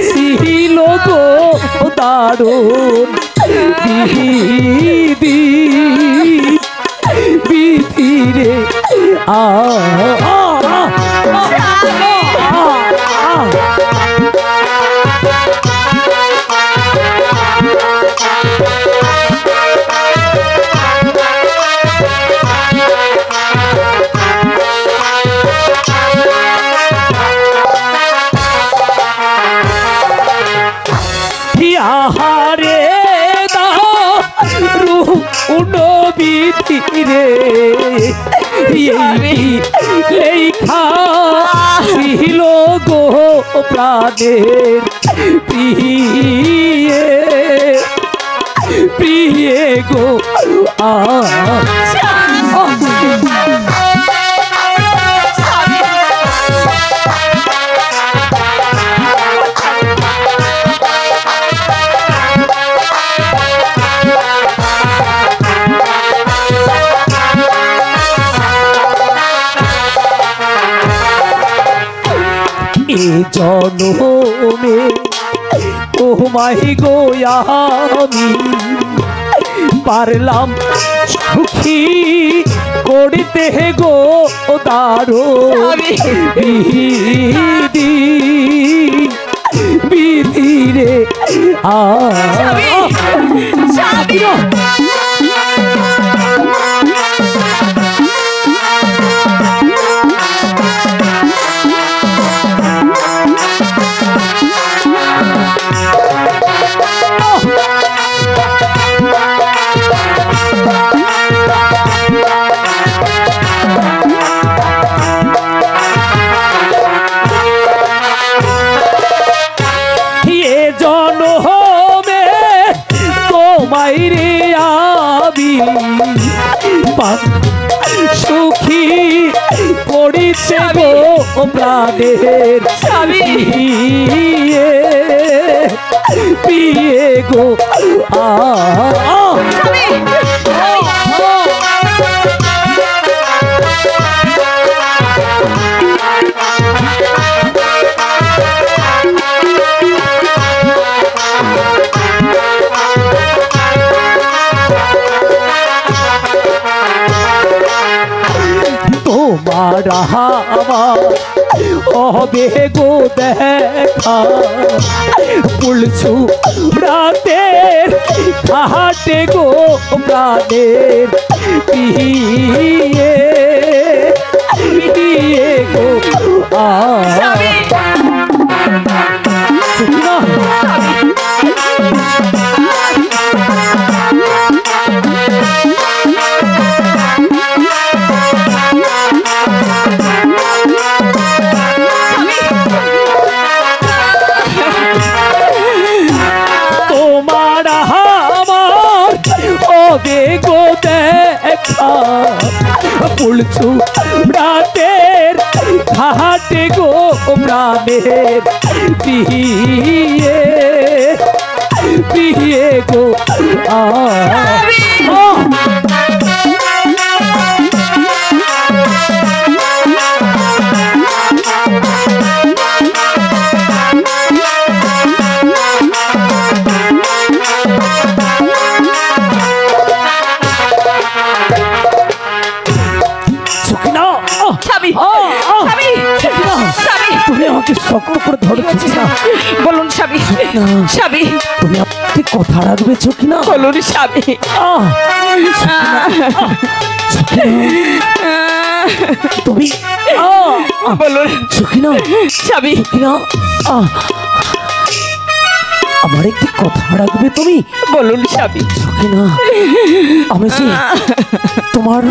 [SPEAKER 9] ছিল গো দারুণ বিধি বিধিরে আ হারে রুণ বিধিরে লেখা ছিল গো প্রাণের প্রিয়ে প্রিয়ে গো জনমে তোমায় গো আমি পারলাম সুখী করতে গো দারুণ বিধি বিধিরে সুখী পড়িছে গো প্রাণের পিয়ে পিয়ে গো তোমার আমার হবে গো দেখা পুলছু রাতের ঘাটে গো প্রাণের পিয়ে পিয়ে গো গো দেখা পুলছু রাতের ঘাটে গো প্রাণের পিয়ে পিয়ে গো তুমি আমাকে শক্ত করে ধরেছি না
[SPEAKER 10] বলুন স্বামী স্বামী
[SPEAKER 9] তুমি আমাকে কথা রাখবে চকিনা
[SPEAKER 10] বলুন স্বামী
[SPEAKER 9] তুমি
[SPEAKER 10] বলুন
[SPEAKER 9] চকিনা
[SPEAKER 10] স্বামী
[SPEAKER 9] চকিনা আমার একটি কথা রাখবে তুমি
[SPEAKER 10] বলুন স্বামী
[SPEAKER 9] চকিনা আমি তোমার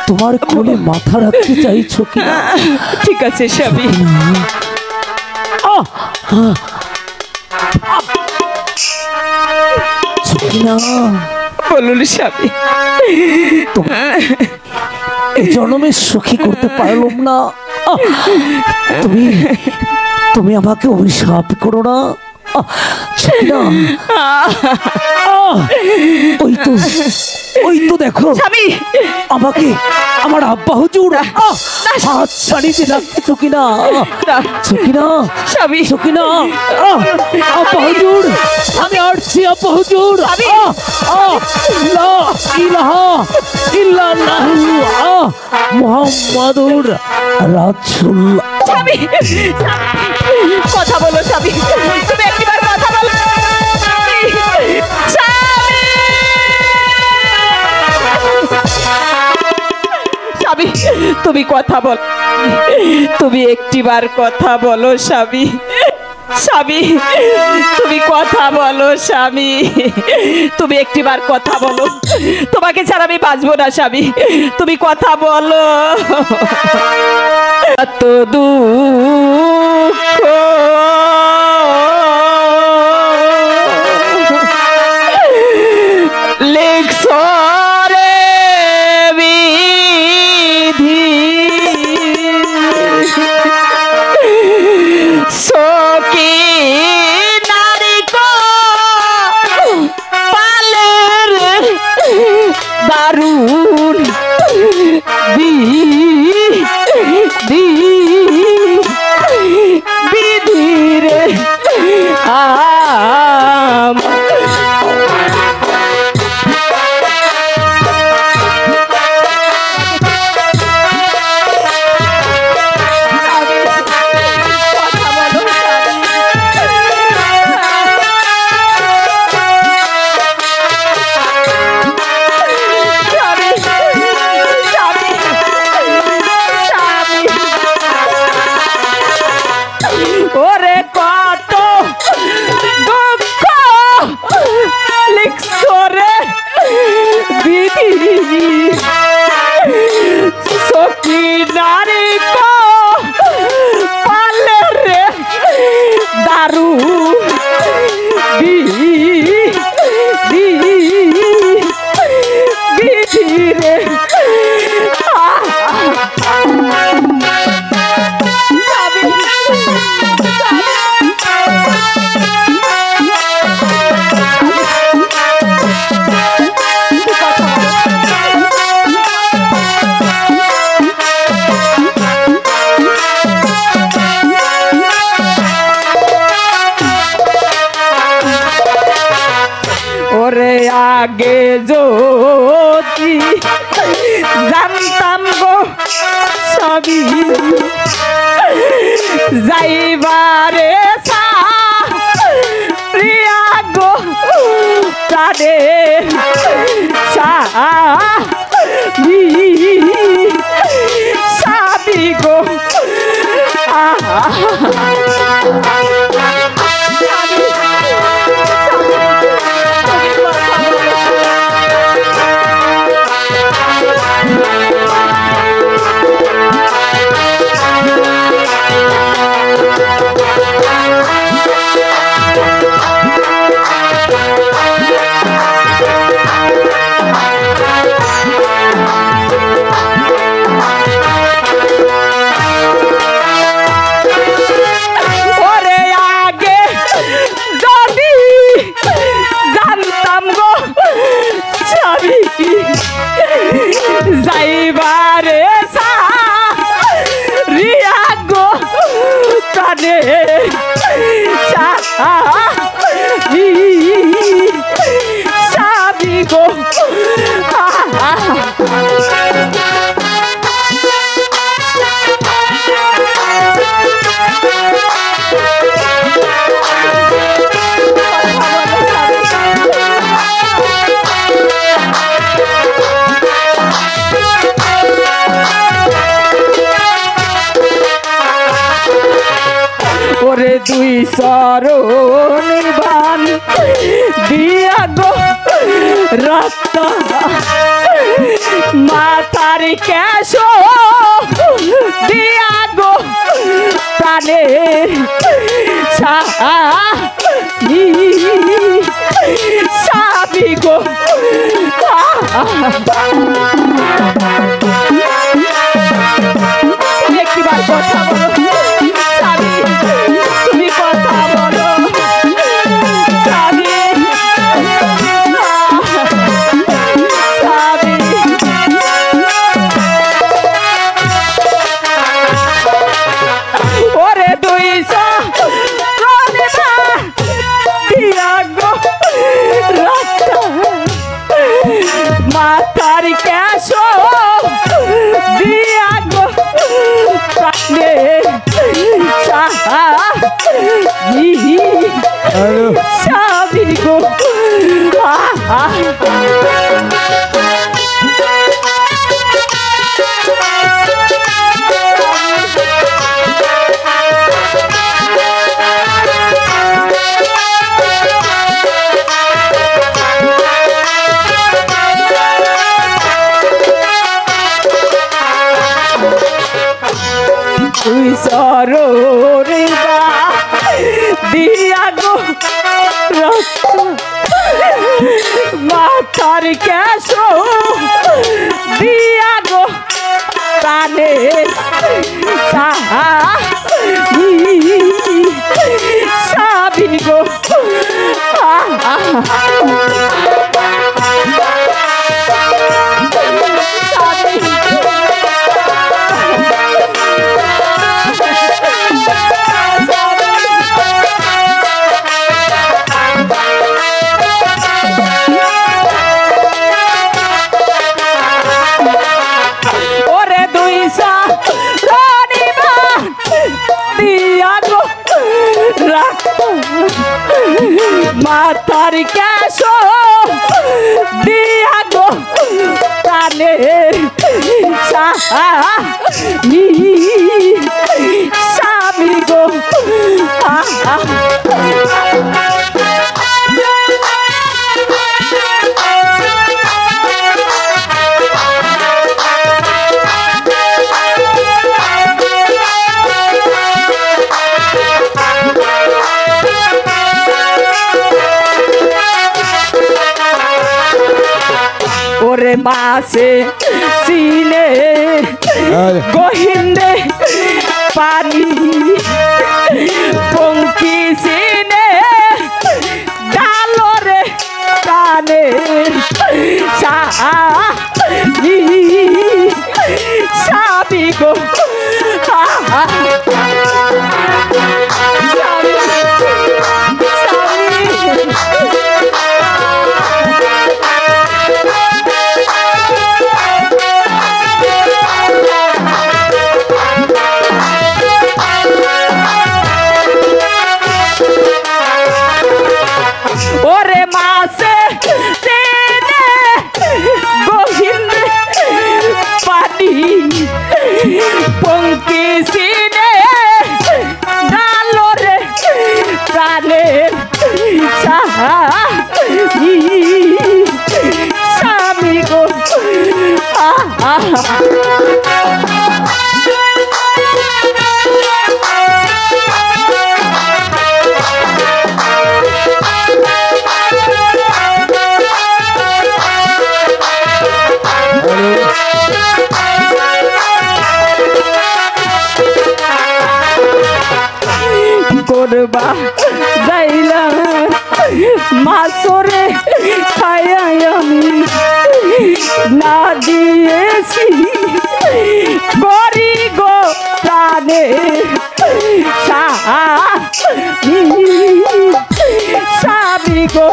[SPEAKER 9] তোমার কোলে মাথা রাখতে চাইছো কি
[SPEAKER 10] ঠিক আছে স্বামী বলুন স্বামী
[SPEAKER 9] এই জন্মে সুখী করতে পারলাম না তুমি তুমি আমাকে অভিশাপ করো না সকিনা ওই তো দেখো
[SPEAKER 10] স্বামী
[SPEAKER 9] আমাকে আমার আব্বা হুজুর হাত ছাড়িয়ে রাখতে সকিনা সকিনা
[SPEAKER 10] স্বামী
[SPEAKER 9] সকিনা আব্বা হুজুর আমি আসছি আব্বা হুজুর লা ইলাহা ইল্লাল্লাহু মুহাম্মাদুর রাসূলুল্লাহ।
[SPEAKER 10] স্বামী কথা বলো স্বামী, তুমি একবার কথা বলো স্বামী, তুমি কথা বল, তুমি একটিবার কথা বলো স্বামী, স্বামী তুমি কথা বলো স্বামী, তুমি একটিবার কথা বলো, তোমাকে ছাড়া আমি বাঁচবো না স্বামী, তুমি কথা বলো। এত দুঃখ লেখছ রে বিধি সকি নারী পালের দারুণ বিধিরে ওরে কত দুঃখ লিখছ রে বিধি সখী নারী পালে রে দারু বিধি রে ওরে আগে যদি জানতাম গো সবই যাইবারে প্রিয়া গো তারে সাবি গো যাইবারে রিয়া গো কানে সাবি গো ওরে দুই চরণ বান দিয়া গো রক্ত মাথার কেশ দিয়া গো প্রাণে সাবি গো একটিবার কথা বলো স্বামী, তুমি কথা বলো
[SPEAKER 1] স্বামী গো তুই সরোরে দিয়া গো মাথার কেশ দিয়া গো প্রাণে স্বামী গো মাথার কেশ দিয়া গো প্রাণের স্বামী গো ওরে বাসে সিনে গহিন্দে পানি পঙ্কি সিনে ডালরে কানে স্বামী গো ওরে মাসে সিনে গোহিন্দে পানি পঙ্কি সিনে ডালরে প্রাণের স্বামী গো করবা যাইলা মাসরে খায়া আমি না দিয়েছি করি গো প্রাণে স্বামী গো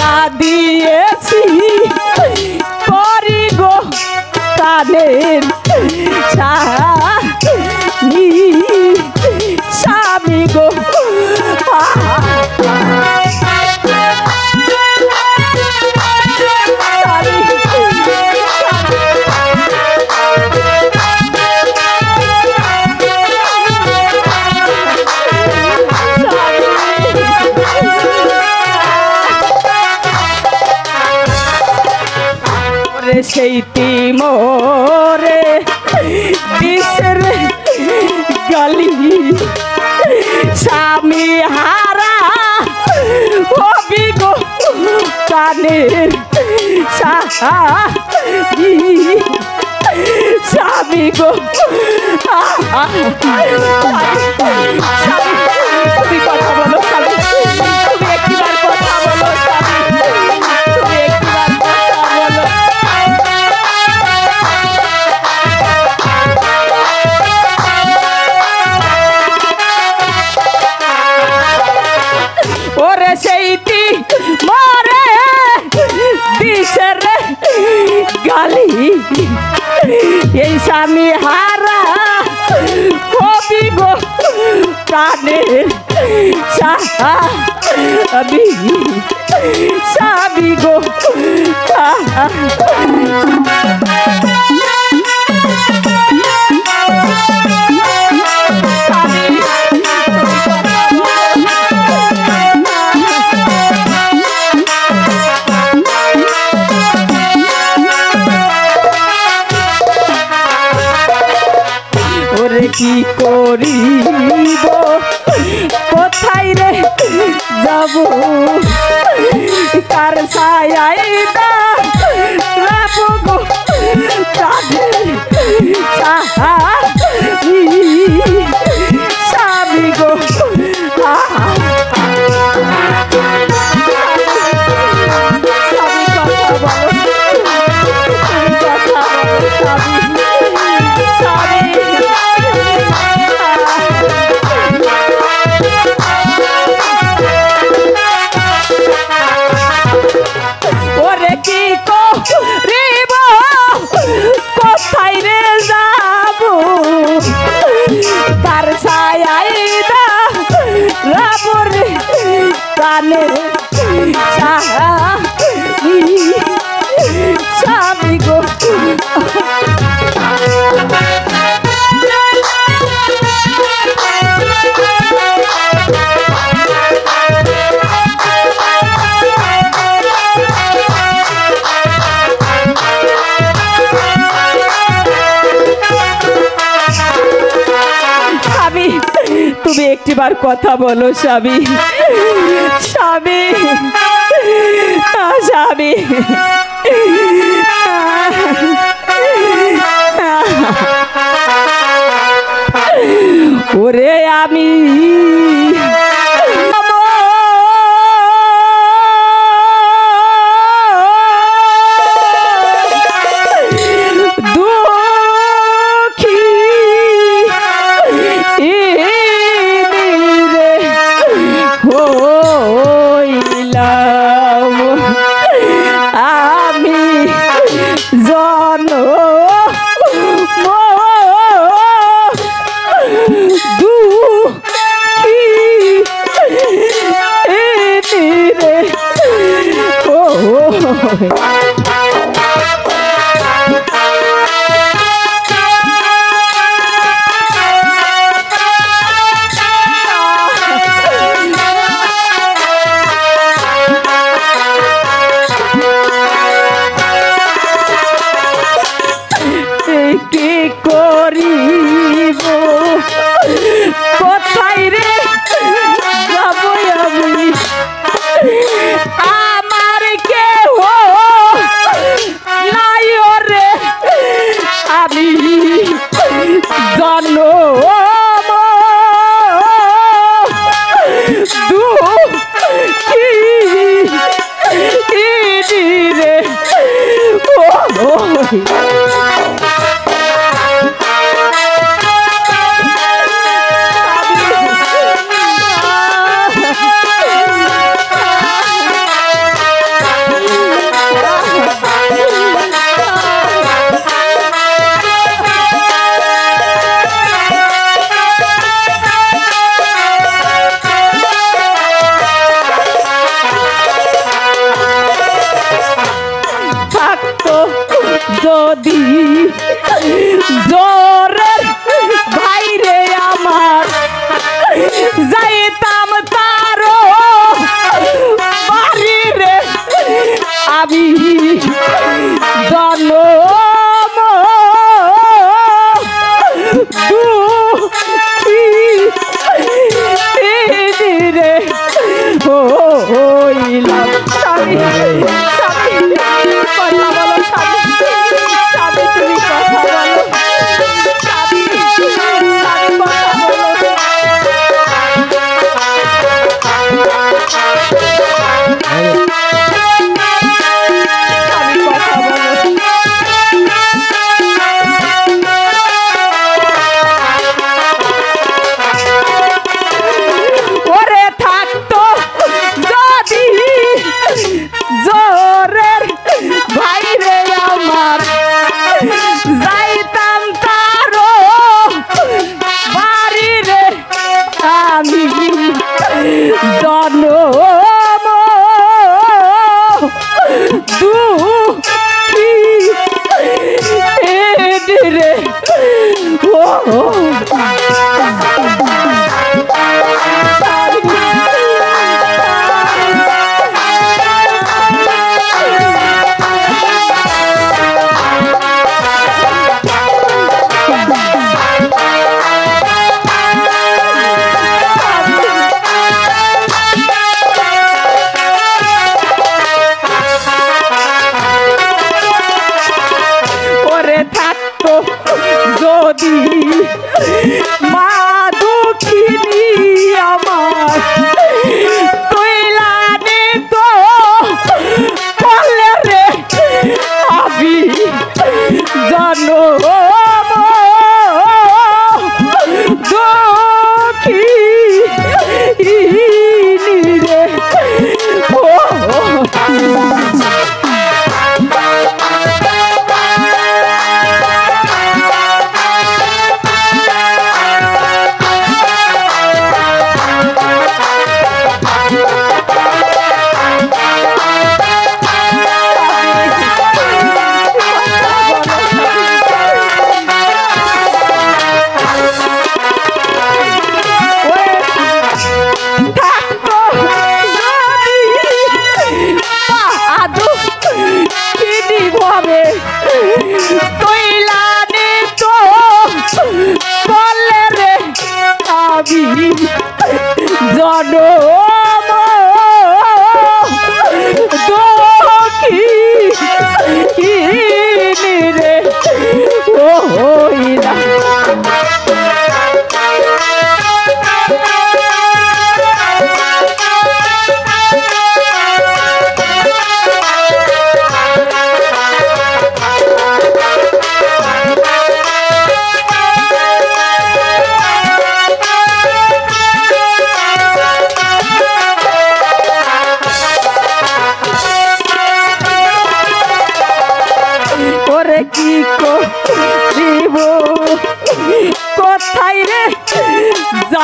[SPEAKER 1] না দিয়েছি করি গো তাদের স্বামী গো সেইটি মোরে দিশের গলি স্বামী হারা হবি গো কানের স্বামী গো তুমি কথা বলো
[SPEAKER 10] প্রীতি মরে দিছে রে গালি এই স্বামী হারা কবি গো প্রাণের স্বামী স্বামী গো ওরে কি করিব কোথায় রে যাব কার ছায়ায় রাখবো গো প্রাণের স্বামী গো ওরে কি করিব কোথায় রে যাব তার ছায়ায় রাখবো রে প্রাণের স্বামী গো তুমি একটিবার কথা বলো স্বামী স্বামী স্বামী ওরে আমি কোথায় রে যাব আমি আমার কেহ নাই রে আমি জন্ম রে যদি জোরের বাইরে আমার যাইতাম তারো বাড়ি রে আমি জন্ম রে হইলাম স্বামী স্বামী কথা বলো স্বামী স্বামী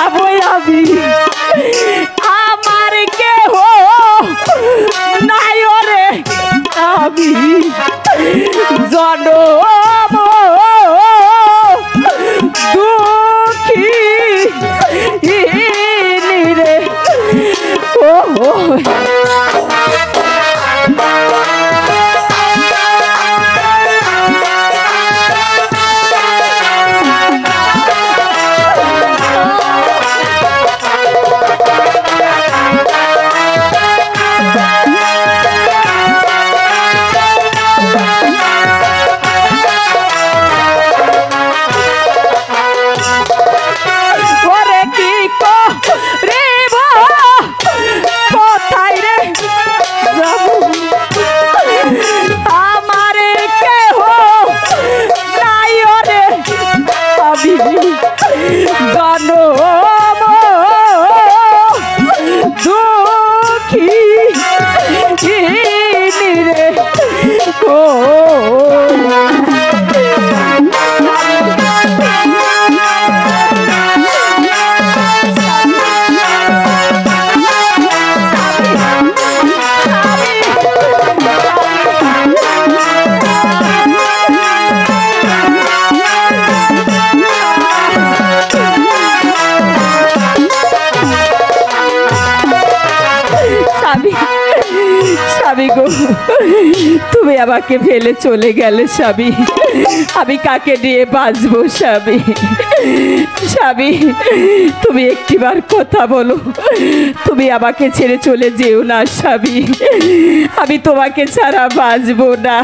[SPEAKER 10] যাবই আমি। আমার কেহ নাই ওরে আমি জনম দুঃখী রে ও স্বামী গো, তুমি আমাকে ফেলে চলে গেলে স্বামী, আমি কাকে নিয়ে বাঁচবো স্বামী? স্বামী তুমি একটিবার কথা বলো, তুমি আমাকে ছেড়ে চলে যেও না স্বামী, আমি তোমাকে ছাড়া বাঁচবো না।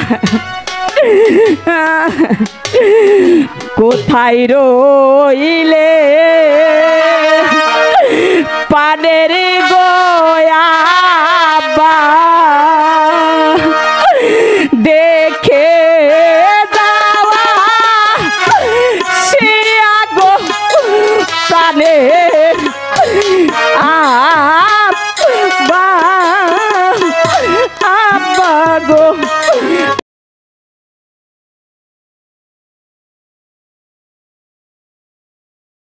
[SPEAKER 10] কোথায় রইলে পানের গো